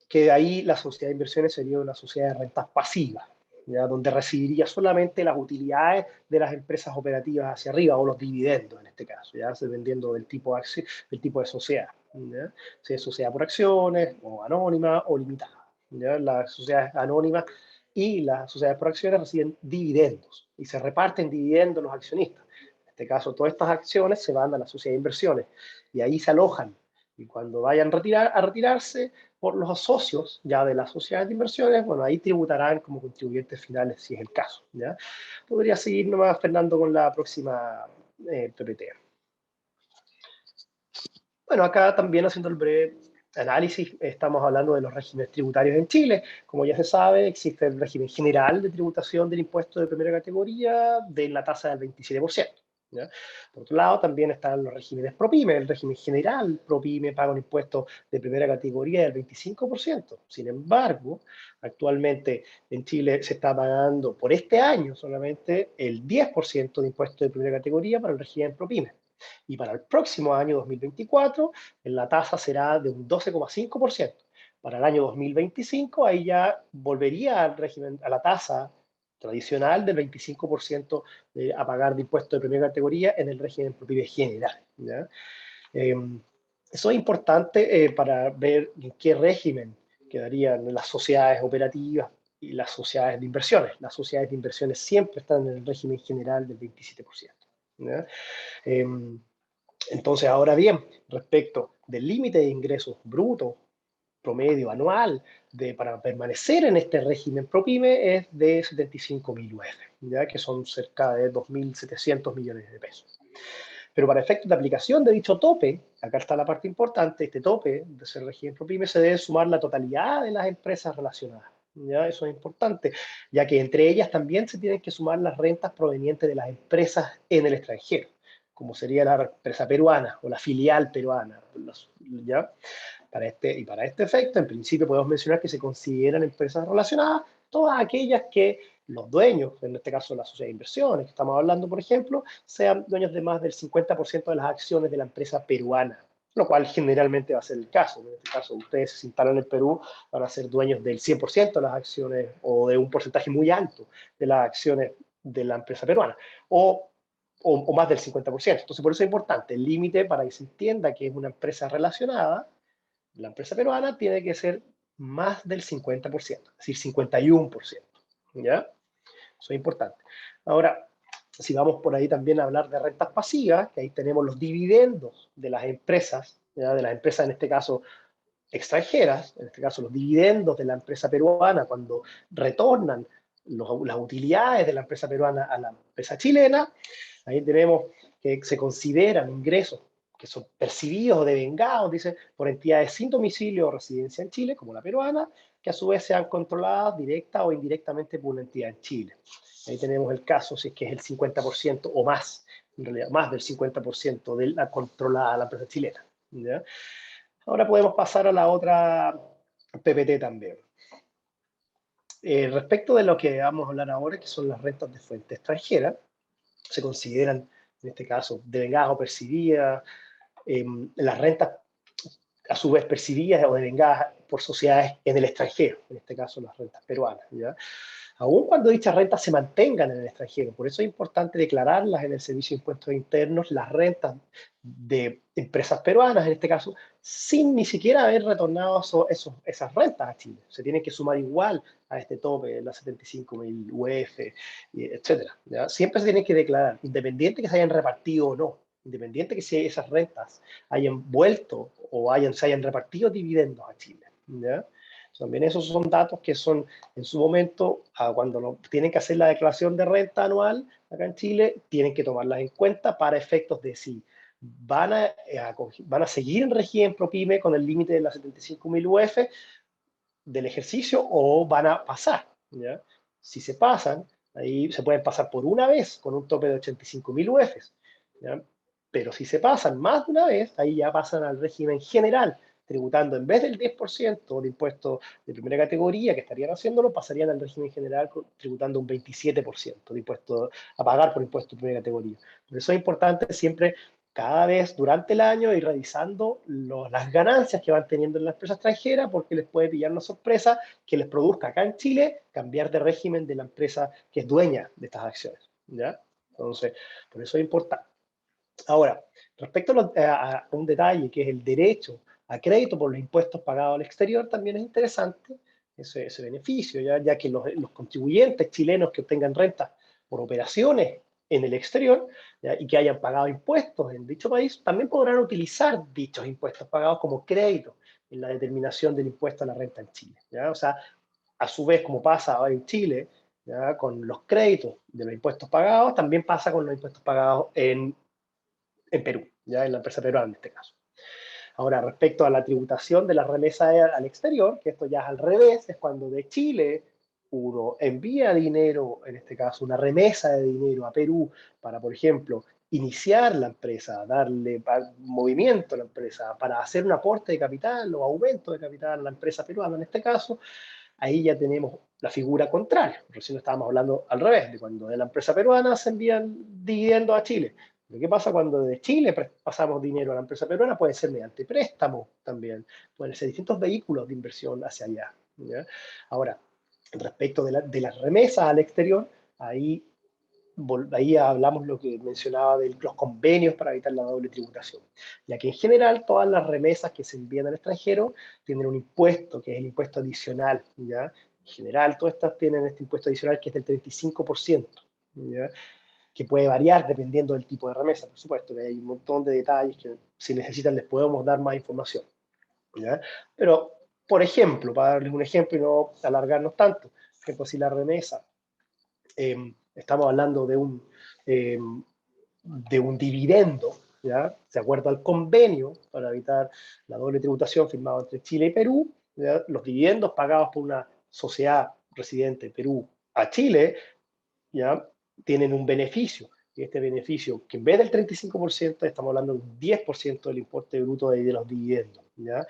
S5: Que ahí la sociedad de inversiones sería una sociedad de rentas pasivas, ¿ya? Donde recibiría solamente las utilidades de las empresas operativas hacia arriba, o los dividendos en este caso, ¿ya? Dependiendo del tipo de sociedad, ¿ya? Si es sociedad por acciones, o anónima, o limitada, ¿ya? Las sociedades anónimas y las sociedades por acciones reciben dividendos, y se reparten dividendos los accionistas. En este caso, todas estas acciones se van a la sociedad de inversiones, y ahí se alojan, y cuando vayan a retirarse por los socios ya de las sociedades de inversiones, bueno, ahí tributarán como contribuyentes finales, si es el caso, ¿ya? Podría seguir nomás, Fernando, con la próxima PPT. Bueno, acá también haciendo el breve análisis, estamos hablando de los regímenes tributarios en Chile. Como ya se sabe, existe el régimen general de tributación del impuesto de primera categoría de la tasa del 27%. ¿Ya? Por otro lado, también están los regímenes ProPyme. El régimen general ProPyme paga un impuesto de primera categoría del 25%. Sin embargo, actualmente en Chile se está pagando por este año solamente el 10% de impuesto de primera categoría para el régimen ProPyme. Y para el próximo año 2024, la tasa será de un 12,5%. Para el año 2025, ahí ya volvería al régimen, a la tasa tradicional del 25% a pagar de impuesto de primera categoría en el régimen ProPyme general, ¿ya? Eso es importante para ver en qué régimen quedarían las sociedades operativas y las sociedades de inversiones. Las sociedades de inversiones siempre están en el régimen general del 27%. ¿Ya? Entonces, ahora bien, respecto del límite de ingresos brutos promedio anual para permanecer en este régimen ProPyme es de 75.000 UF, ¿ya? Que son cerca de 2.700 millones de pesos. Pero para efectos de aplicación de dicho tope, acá está la parte importante, este tope de ese régimen ProPyme se debe sumar la totalidad de las empresas relacionadas. ¿Ya? Eso es importante, ya que entre ellas también se tienen que sumar las rentas provenientes de las empresas en el extranjero, como sería la empresa peruana o la filial peruana, ¿ya? Para este efecto, en principio podemos mencionar que se consideran empresas relacionadas todas aquellas que los dueños, en este caso la sociedad de inversiones que estamos hablando, por ejemplo, sean dueños de más del 50% de las acciones de la empresa peruana, lo cual generalmente va a ser el caso. En este caso, ustedes se instalan en el Perú, van a ser dueños del 100% de las acciones o de un porcentaje muy alto de las acciones de la empresa peruana, o más del 50%. Entonces, por eso es importante el límite para que se entienda que es una empresa relacionada. La empresa peruana tiene que ser más del 50%, es decir, 51%. ¿Ya? Eso es importante. Ahora, si vamos por ahí también a hablar de rentas pasivas, que ahí tenemos los dividendos de las empresas, ¿ya? De las empresas en este caso extranjeras, en este caso los dividendos de la empresa peruana cuando retornan las utilidades de la empresa peruana a la empresa chilena, ahí tenemos que se consideran ingresos que son percibidos o devengados, dice, por entidades sin domicilio o residencia en Chile, como la peruana, que a su vez sean controladas directa o indirectamente por una entidad en Chile. Ahí tenemos el caso, si es que es el 50% o más, en realidad más del 50% de la controlada a la empresa chilena. ¿Ya? Ahora podemos pasar a la otra PPT también. Respecto de lo que vamos a hablar ahora, que son las rentas de fuente extranjera, se consideran, en este caso, devengadas o percibidas, las rentas a su vez percibidas o devengadas por sociedades en el extranjero, en este caso las rentas peruanas, ¿ya? Aun cuando dichas rentas se mantengan en el extranjero. Por eso es importante declararlas en el Servicio de Impuestos Internos, las rentas de empresas peruanas, en este caso, sin ni siquiera haber retornado esas rentas a Chile. Se tienen que sumar igual a este tope de las 75.000 UF, etcétera. ¿Ya? Siempre se tienen que declarar, independiente que se hayan repartido o no, independiente que si esas rentas hayan vuelto o se hayan repartido dividendos a Chile. ¿Ya? También esos son datos que son, en su momento, cuando tienen que hacer la declaración de renta anual acá en Chile, tienen que tomarlas en cuenta para efectos de si van a seguir en régimen ProPyme con el límite de las 75.000 UF del ejercicio o van a pasar. ¿Ya? Si se pasan, ahí se pueden pasar por una vez con un tope de 85.000 UF. ¿Ya? Pero si se pasan más de una vez, ahí ya pasan al régimen general, tributando en vez del 10% de impuestos de primera categoría que estarían haciéndolo, pasarían al régimen general tributando un 27% de impuestos a pagar por impuestos de primera categoría. Por eso es importante siempre, cada vez durante el año, ir revisando las ganancias que van teniendo en la empresa extranjera, porque les puede pillar una sorpresa que les produzca acá en Chile cambiar de régimen de la empresa que es dueña de estas acciones. ¿Ya? Entonces, por eso es importante. Ahora, respecto a un detalle que es el derecho a crédito por los impuestos pagados al exterior, también es interesante ese beneficio, ya que los contribuyentes chilenos que obtengan rentas por operaciones en el exterior, ¿ya? Y que hayan pagado impuestos en dicho país, también podrán utilizar dichos impuestos pagados como crédito en la determinación del impuesto a la renta en Chile. ¿Ya? O sea, a su vez, como pasa ahora en Chile, ¿ya? Con los créditos de los impuestos pagados, también pasa con los impuestos pagados en Perú, ya en la empresa peruana en este caso. Ahora, respecto a la tributación de la remesa al exterior, que esto ya es al revés, es cuando de Chile uno envía dinero, en este caso una remesa de dinero a Perú para, por ejemplo, iniciar la empresa, darle movimiento a la empresa, para hacer un aporte de capital o aumento de capital a la empresa peruana en este caso, ahí ya tenemos la figura contraria. Recién estábamos hablando al revés, de cuando de la empresa peruana se envían dividendos a Chile. Pero ¿qué pasa cuando de Chile pasamos dinero a la empresa peruana? Puede ser mediante préstamo también, pueden ser distintos vehículos de inversión hacia allá. ¿Ya? Ahora, respecto de las remesas al exterior, ahí hablamos lo que mencionaba de los convenios para evitar la doble tributación, ya que en general todas las remesas que se envían al extranjero tienen un impuesto, que es el impuesto adicional, ¿ya? En general todas estas tienen este impuesto adicional que es del 35%, ¿ya? Que puede variar dependiendo del tipo de remesa, por supuesto, que hay un montón de detalles que si necesitan les podemos dar más información, ¿ya? Pero, por ejemplo, para darles un ejemplo y no alargarnos tanto, por ejemplo, si la remesa estamos hablando de un dividendo, ¿ya? De acuerdo al convenio para evitar la doble tributación firmado entre Chile y Perú, ¿ya? Los dividendos pagados por una sociedad residente de Perú a Chile, ¿ya? Tienen un beneficio. Y este beneficio, que en vez del 35%, estamos hablando de un 10% del importe bruto de los dividendos, ¿ya?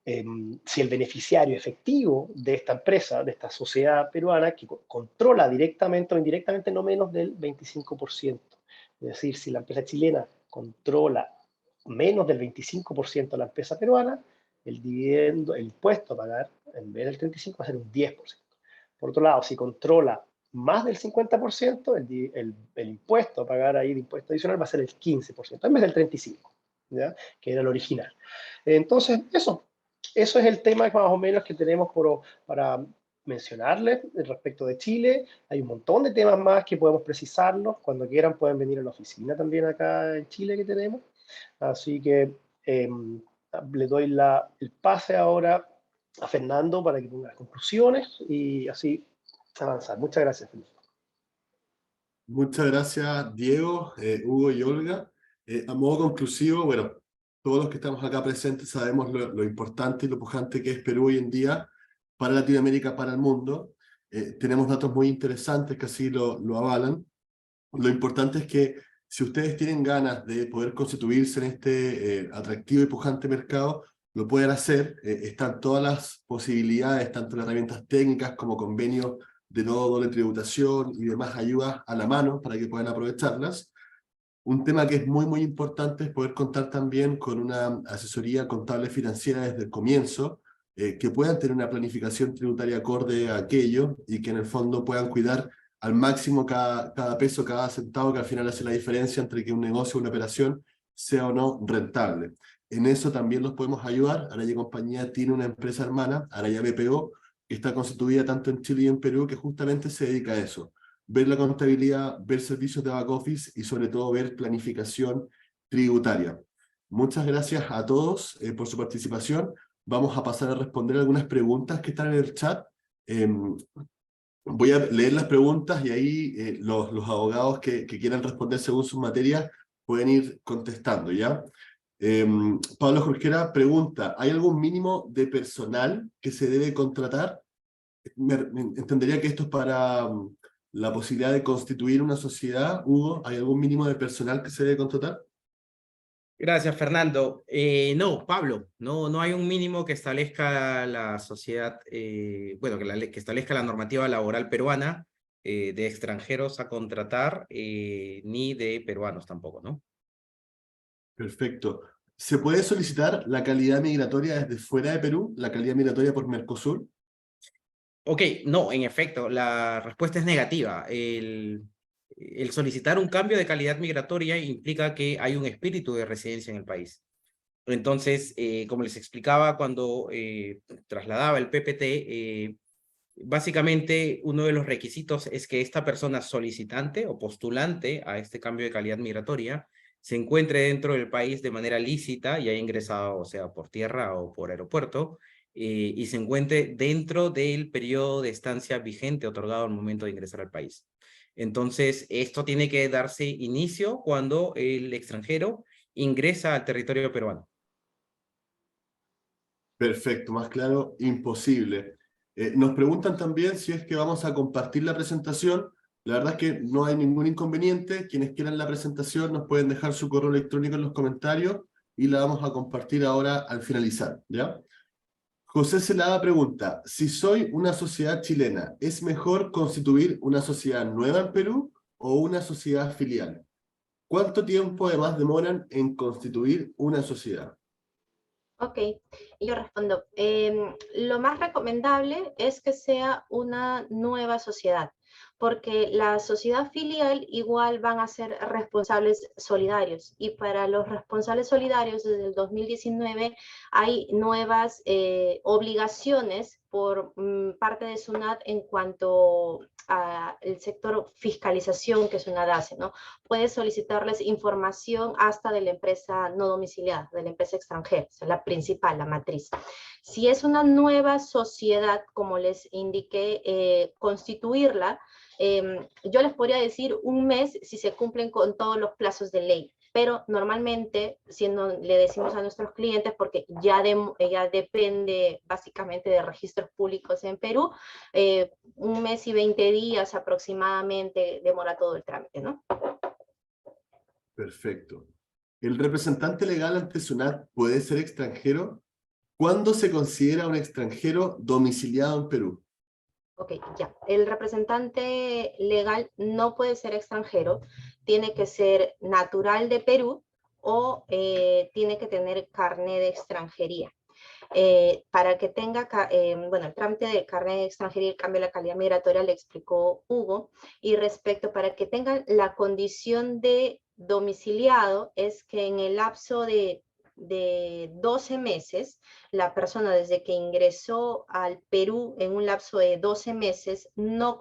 S5: Si el beneficiario efectivo de esta empresa, de esta sociedad peruana, que controla directamente o indirectamente no menos del 25%. Es decir, si la empresa chilena controla menos del 25% de la empresa peruana, el dividendo, el impuesto a pagar, en vez del 35%, va a ser un 10%. Por otro lado, si controla más del 50%, el impuesto a pagar ahí de impuesto adicional va a ser el 15%, en vez del 35%, ¿ya? Que era el original. Entonces, eso es el tema más o menos que tenemos para mencionarles respecto de Chile. Hay un montón de temas más que podemos precisarlos. Cuando quieran pueden venir a la oficina también acá en Chile que tenemos. Así que le doy el pase ahora a Fernando para que ponga las conclusiones y así avanzar. Muchas gracias, Felipe.
S2: Muchas gracias, Diego, Hugo y Olga. A modo conclusivo, bueno, todos los que estamos acá presentes sabemos lo importante y lo pujante que es Perú hoy en día para Latinoamérica, para el mundo. Tenemos datos muy interesantes que así lo avalan. Lo importante es que si ustedes tienen ganas de poder constituirse en este atractivo y pujante mercado, lo pueden hacer. Están todas las posibilidades, tanto las herramientas técnicas como convenios de no doble tributación y demás ayudas a la mano para que puedan aprovecharlas. Un tema que es muy importante es poder contar también con una asesoría contable financiera desde el comienzo, que puedan tener una planificación tributaria acorde a aquello y que en el fondo puedan cuidar al máximo cada peso, cada centavo, que al final hace la diferencia entre que un negocio o una operación sea o no rentable. En eso también los podemos ayudar. Araya Compañía tiene una empresa hermana, Araya BPO, que está constituida tanto en Chile y en Perú, que justamente se dedica a eso. Ver la contabilidad, ver servicios de back office y sobre todo ver planificación tributaria. Muchas gracias a todos por su participación. Vamos a pasar a responder algunas preguntas que están en el chat. Voy a leer las preguntas y ahí los abogados que quieran responder según sus materias pueden ir contestando, ¿ya? Pablo Jorquera pregunta, ¿hay algún mínimo de personal que se debe contratar? Entendería que esto es para la posibilidad de constituir una sociedad. Hugo, ¿hay algún mínimo de personal que se debe contratar?
S3: Gracias, Fernando. No, Pablo, no hay un mínimo que establezca la sociedad, bueno, que establezca la normativa laboral peruana de extranjeros a contratar, ni de peruanos tampoco, ¿no?
S2: Perfecto. ¿Se puede solicitar la calidad migratoria desde fuera de Perú, la calidad migratoria por Mercosur?
S3: Ok, no, en efecto, la respuesta es negativa. El solicitar un cambio de calidad migratoria implica que hay un espíritu de residencia en el país. Entonces, como les explicaba cuando trasladaba el PPT, básicamente uno de los requisitos es que esta persona solicitante o postulante a este cambio de calidad migratoria se encuentre dentro del país de manera lícita y haya ingresado, o sea, por tierra o por aeropuerto, y se encuentre dentro del periodo de estancia vigente otorgado al momento de ingresar al país. Entonces, esto tiene que darse inicio cuando el extranjero ingresa al territorio peruano.
S2: Perfecto, más claro, imposible. Nos preguntan también si es que vamos a compartir la presentación. La verdad es que no hay ningún inconveniente. Quienes quieran la presentación nos pueden dejar su correo electrónico en los comentarios y la vamos a compartir ahora al finalizar, ¿ya? José Celada pregunta, si soy una sociedad chilena, ¿es mejor constituir una sociedad nueva en Perú o una sociedad filial? ¿Cuánto tiempo además demoran en constituir una sociedad?
S4: Ok, yo respondo. Lo más recomendable es que sea una nueva sociedad, porque la sociedad filial igual van a ser responsables solidarios y para los responsables solidarios desde el 2019 hay nuevas obligaciones por parte de SUNAT en cuanto al sector fiscalización que SUNAT hace, ¿no? Puede solicitarles información hasta de la empresa no domiciliada, de la empresa extranjera, o sea, la principal, la matriz. Si es una nueva sociedad, como les indiqué, constituirla, yo les podría decir un mes si se cumplen con todos los plazos de ley, pero normalmente le decimos a nuestros clientes, porque ya depende básicamente de registros públicos en Perú, un mes y 20 días aproximadamente demora todo el trámite, ¿no?
S2: Perfecto. ¿El representante legal ante SUNAT puede ser extranjero? ¿Cuándo se considera un extranjero domiciliado en Perú?
S4: Ok, ya. El representante legal no puede ser extranjero, tiene que ser natural de Perú o tiene que tener carné de extranjería. Para que tenga, bueno, el trámite de carnet de extranjería y el cambio de la calidad migratoria le explicó Hugo, y respecto para que tengan la condición de domiciliado es que en el lapso de 12 meses, la persona desde que ingresó al Perú en un lapso de 12 meses no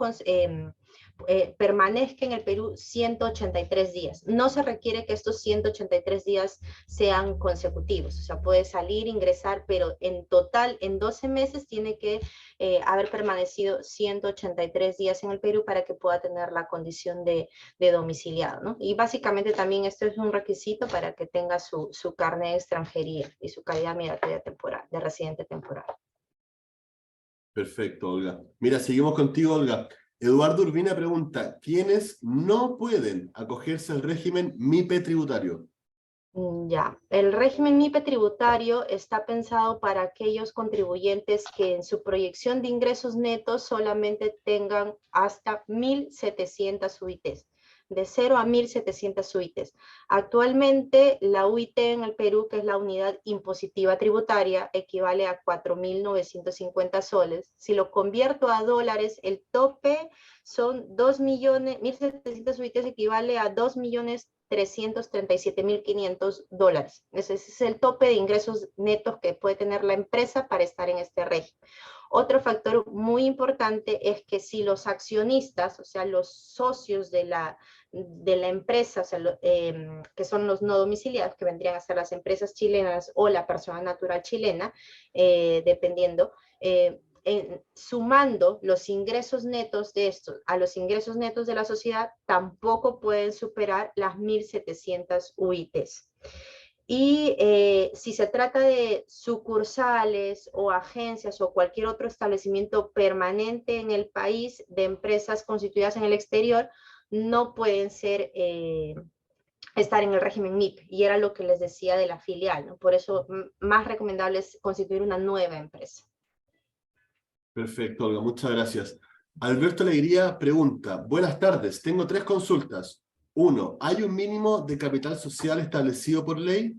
S4: permanezca en el Perú 183 días. No se requiere que estos 183 días sean consecutivos, o sea, puede salir, ingresar, pero en total, en 12 meses, tiene que haber permanecido 183 días en el Perú para que pueda tener la condición de domiciliado, ¿no? Y básicamente también esto es un requisito para que tenga su carnet de extranjería y su calidad migratoria temporal, de residente temporal.
S2: Perfecto, Olga. Mira, seguimos contigo, Olga. Eduardo Urbina pregunta, ¿quiénes no pueden acogerse al régimen MIPE tributario?
S4: Ya, el régimen MIPE tributario está pensado para aquellos contribuyentes que en su proyección de ingresos netos solamente tengan hasta 1.700 UITs, de 0 a 1.700 UITs. Actualmente la UIT en el Perú, que es la unidad impositiva tributaria, equivale a 4.950 soles. Si lo convierto a dólares, el tope son 2 millones, 1.700 UITs equivale a 2.337.500 dólares. Ese es el tope de ingresos netos que puede tener la empresa para estar en este régimen. Otro factor muy importante es que si los accionistas, o sea, los socios de la empresa, o sea, que son los no domiciliados, que vendrían a ser las empresas chilenas o la persona natural chilena, dependiendo, sumando los ingresos netos de estos a los ingresos netos de la sociedad, tampoco pueden superar las 1.700 UITs. Y si se trata de sucursales o agencias o cualquier otro establecimiento permanente en el país de empresas constituidas en el exterior, no pueden ser, estar en el régimen MIP. Y era lo que les decía de la filial, ¿no? Por eso más recomendable es constituir una nueva empresa.
S2: Perfecto, Olga, muchas gracias. Alberto Alegría pregunta, buenas tardes, tengo 3 consultas. 1, ¿hay un mínimo de capital social establecido por ley?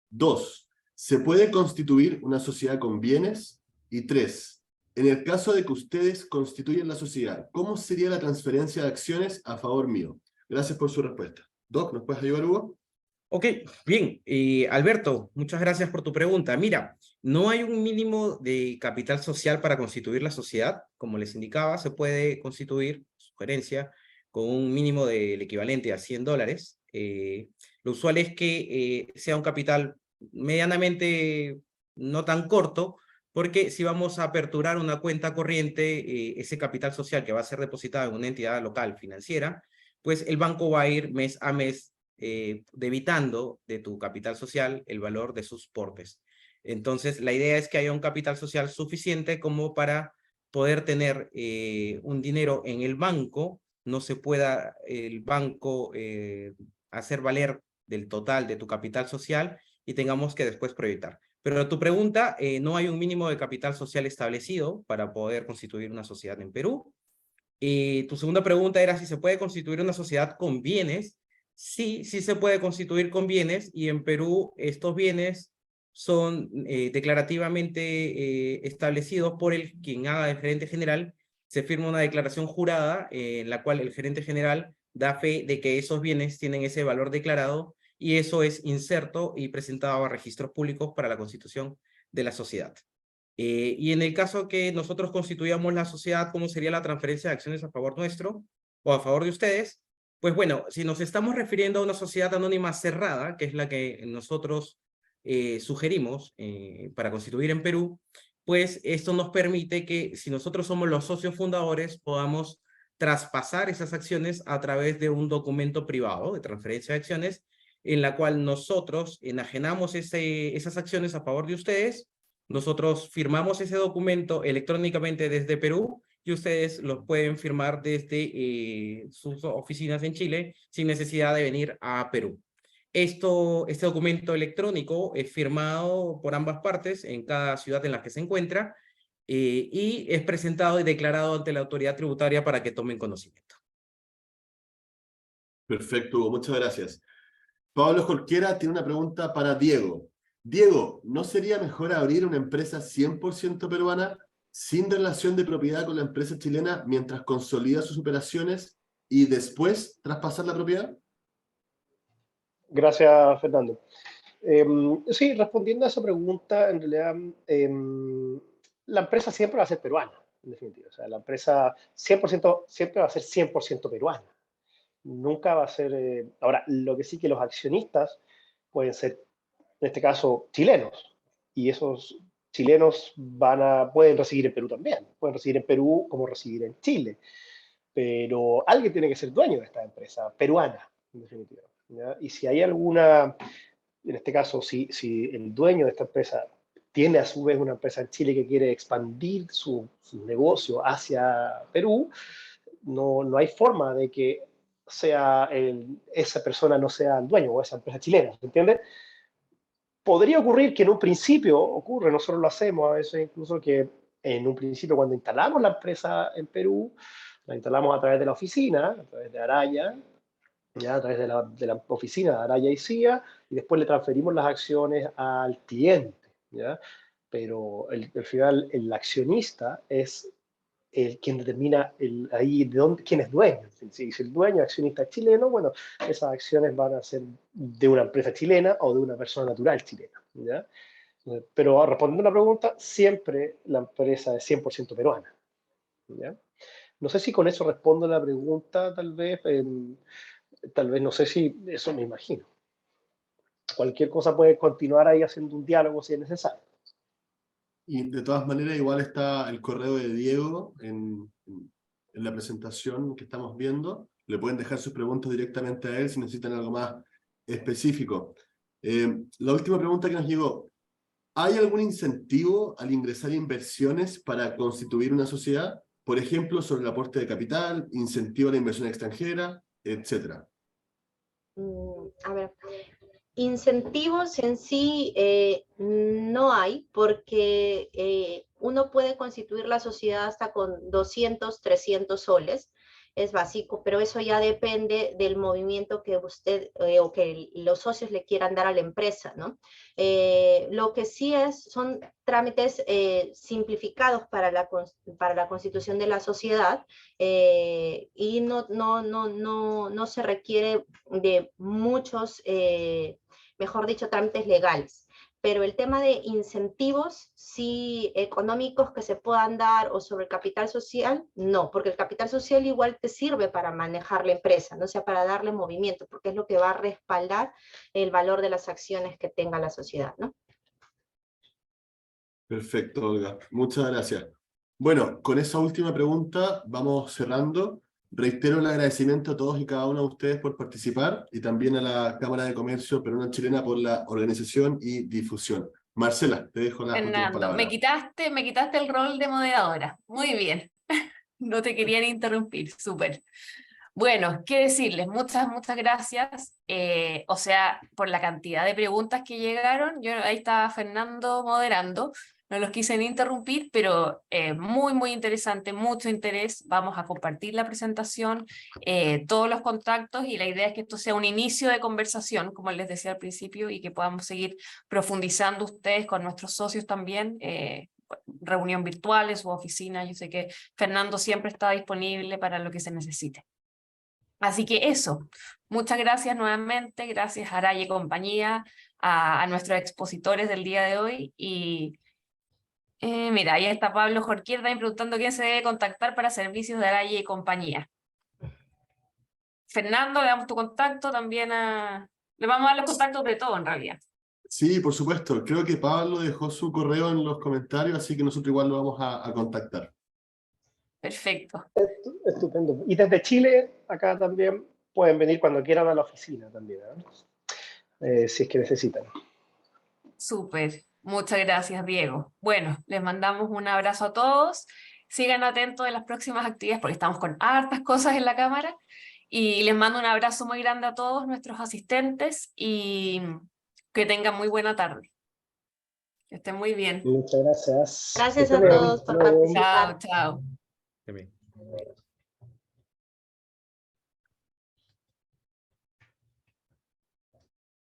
S2: 2, ¿se puede constituir una sociedad con bienes? Y 3, en el caso de que ustedes constituyan la sociedad, ¿cómo sería la transferencia de acciones a favor mío? Gracias por su respuesta. Doc, ¿nos puedes ayudar, Hugo?
S3: Ok, bien. Alberto, muchas gracias por tu pregunta. Mira, no hay un mínimo de capital social para constituir la sociedad. Como les indicaba, se puede constituir, sugerencia, con un mínimo del equivalente a 100 dólares. Lo usual es que sea un capital medianamente no tan corto, porque si vamos a aperturar una cuenta corriente, ese capital social que va a ser depositado en una entidad local financiera, pues el banco va a ir mes a mes debitando de tu capital social el valor de sus portes. Entonces, la idea es que haya un capital social suficiente como para poder tener un dinero en el banco, no se pueda el banco hacer valer del total de tu capital social y tengamos que después proyectar. Pero a tu pregunta, no hay un mínimo de capital social establecido para poder constituir una sociedad en Perú. Tu segunda pregunta era si se puede constituir una sociedad con bienes. Sí, sí se puede constituir con bienes, y en Perú estos bienes son declarativamente establecidos por quien haga el gerente general. Se firma una declaración jurada en la cual el gerente general da fe de que esos bienes tienen ese valor declarado, y eso es inserto y presentado a registros públicos para la constitución de la sociedad. Y en el caso que nosotros constituyamos la sociedad, ¿cómo sería la transferencia de acciones a favor nuestro o a favor de ustedes? Pues bueno, si nos estamos refiriendo a una sociedad anónima cerrada, que es la que nosotros sugerimos para constituir en Perú, pues esto nos permite que si nosotros somos los socios fundadores, podamos traspasar esas acciones a través de un documento privado de transferencia de acciones, en la cual nosotros enajenamos esas acciones a favor de ustedes. Nosotros firmamos ese documento electrónicamente desde Perú y ustedes los pueden firmar desde sus oficinas en Chile sin necesidad de venir a Perú. Este documento electrónico es firmado por ambas partes en cada ciudad en la que se encuentra y es presentado y declarado ante la autoridad tributaria para que tomen conocimiento.
S2: Perfecto, Hugo, muchas gracias. Pablo Jorquera tiene una pregunta para Diego. Diego, ¿no sería mejor abrir una empresa 100% peruana sin relación de propiedad con la empresa chilena mientras consolida sus operaciones y después traspasar la propiedad?
S5: Gracias, Fernando. Sí, respondiendo a esa pregunta, en realidad la empresa siempre va a ser peruana, en definitiva. O sea, la empresa 100% siempre va a ser 100% peruana. Nunca va a ser... ahora, lo que sí que los accionistas pueden ser, en este caso, chilenos. Y esos chilenos pueden residir en Perú también. Pueden residir en Perú como residir en Chile. Pero alguien tiene que ser dueño de esta empresa peruana, en definitiva, ¿ya? Y si hay alguna, en este caso, si el dueño de esta empresa tiene a su vez una empresa en Chile que quiere expandir su negocio hacia Perú, no hay forma de que esa persona no sea el dueño o esa empresa chilena, ¿se entiende? Podría ocurrir que en un principio ocurre, nosotros lo hacemos a veces incluso que en un principio cuando instalamos la empresa en Perú, la instalamos a través de la oficina, a través de Araya, ya a través de la oficina de Araya y CIA, y después le transferimos las acciones al cliente, ¿ya? Pero al final el accionista es quien determina ahí quién es dueño. Si el dueño accionista es chileno, bueno, esas acciones van a ser de una empresa chilena o de una persona natural chilena, ¿ya? Pero respondiendo a la pregunta, siempre la empresa es 100% peruana, ¿ya? No sé si con eso respondo a la pregunta, tal vez no sé si eso me imagino. Cualquier cosa puede continuar ahí haciendo un diálogo si es necesario.
S2: Y de todas maneras, igual está el correo de Diego en la presentación que estamos viendo. Le pueden dejar sus preguntas directamente a él si necesitan algo más específico. La última pregunta que nos llegó. ¿Hay algún incentivo al ingresar inversiones para constituir una sociedad? Por ejemplo, sobre el aporte de capital, incentivo a la inversión extranjera, etcétera.
S4: A ver, incentivos en sí no hay, porque uno puede constituir la sociedad hasta con 200, 300 soles, es básico, pero eso ya depende del movimiento que usted o que los socios le quieran dar a la empresa, ¿no? Lo que sí son trámites simplificados para la constitución de la sociedad y no se requiere de muchos mejor dicho, trámites legales. Pero el tema de incentivos, sí, económicos que se puedan dar o sobre el capital social, no, porque el capital social igual te sirve para manejar la empresa, no sea para darle movimiento, porque es lo que va a respaldar el valor de las acciones que tenga la sociedad, ¿no?
S2: Perfecto, Olga. Muchas gracias. Bueno, con esa última pregunta vamos cerrando. Reitero el agradecimiento a todos y cada uno de ustedes por participar y también a la Cámara de Comercio Peruano-Chilena por la organización y difusión. Marcela, te dejo las últimas
S1: Fernando,
S2: palabras.
S1: me quitaste el rol de moderadora. Muy bien. No te querían interrumpir. Súper. Bueno, qué decirles, muchas gracias. O sea, por la cantidad de preguntas que llegaron, yo ahí estaba Fernando moderando, no los quise ni interrumpir, pero muy interesante, mucho interés. Vamos a compartir la presentación, todos los contactos, y la idea es que esto sea un inicio de conversación, como les decía al principio, y que podamos seguir profundizando ustedes con nuestros socios también. Reunión virtual en su oficina. Yo sé que Fernando siempre está disponible para lo que se necesite. Así que eso, muchas gracias nuevamente, gracias a Araya y compañía, a nuestros expositores del día de hoy, y mira, ahí está Pablo Jorquierda preguntando quién se debe contactar para servicios de Araya y compañía. Fernando, le damos tu contacto también le vamos a dar los contactos de todo en realidad.
S2: Sí, por supuesto. Creo que Pablo dejó su correo en los comentarios, así que nosotros igual lo vamos a contactar.
S1: Perfecto.
S5: Estupendo. Y desde Chile, acá también pueden venir cuando quieran a la oficina también, ¿eh? Si es que necesitan.
S1: Súper. Muchas gracias, Diego. Bueno, les mandamos un abrazo a todos. Sigan atentos de las próximas actividades porque estamos con hartas cosas en la cámara. Y les mando un abrazo muy grande a todos nuestros asistentes y que tengan muy buena tarde. Que estén muy bien.
S5: Muchas gracias.
S4: Gracias a todos por participar.
S1: Chao, chao.
S3: También.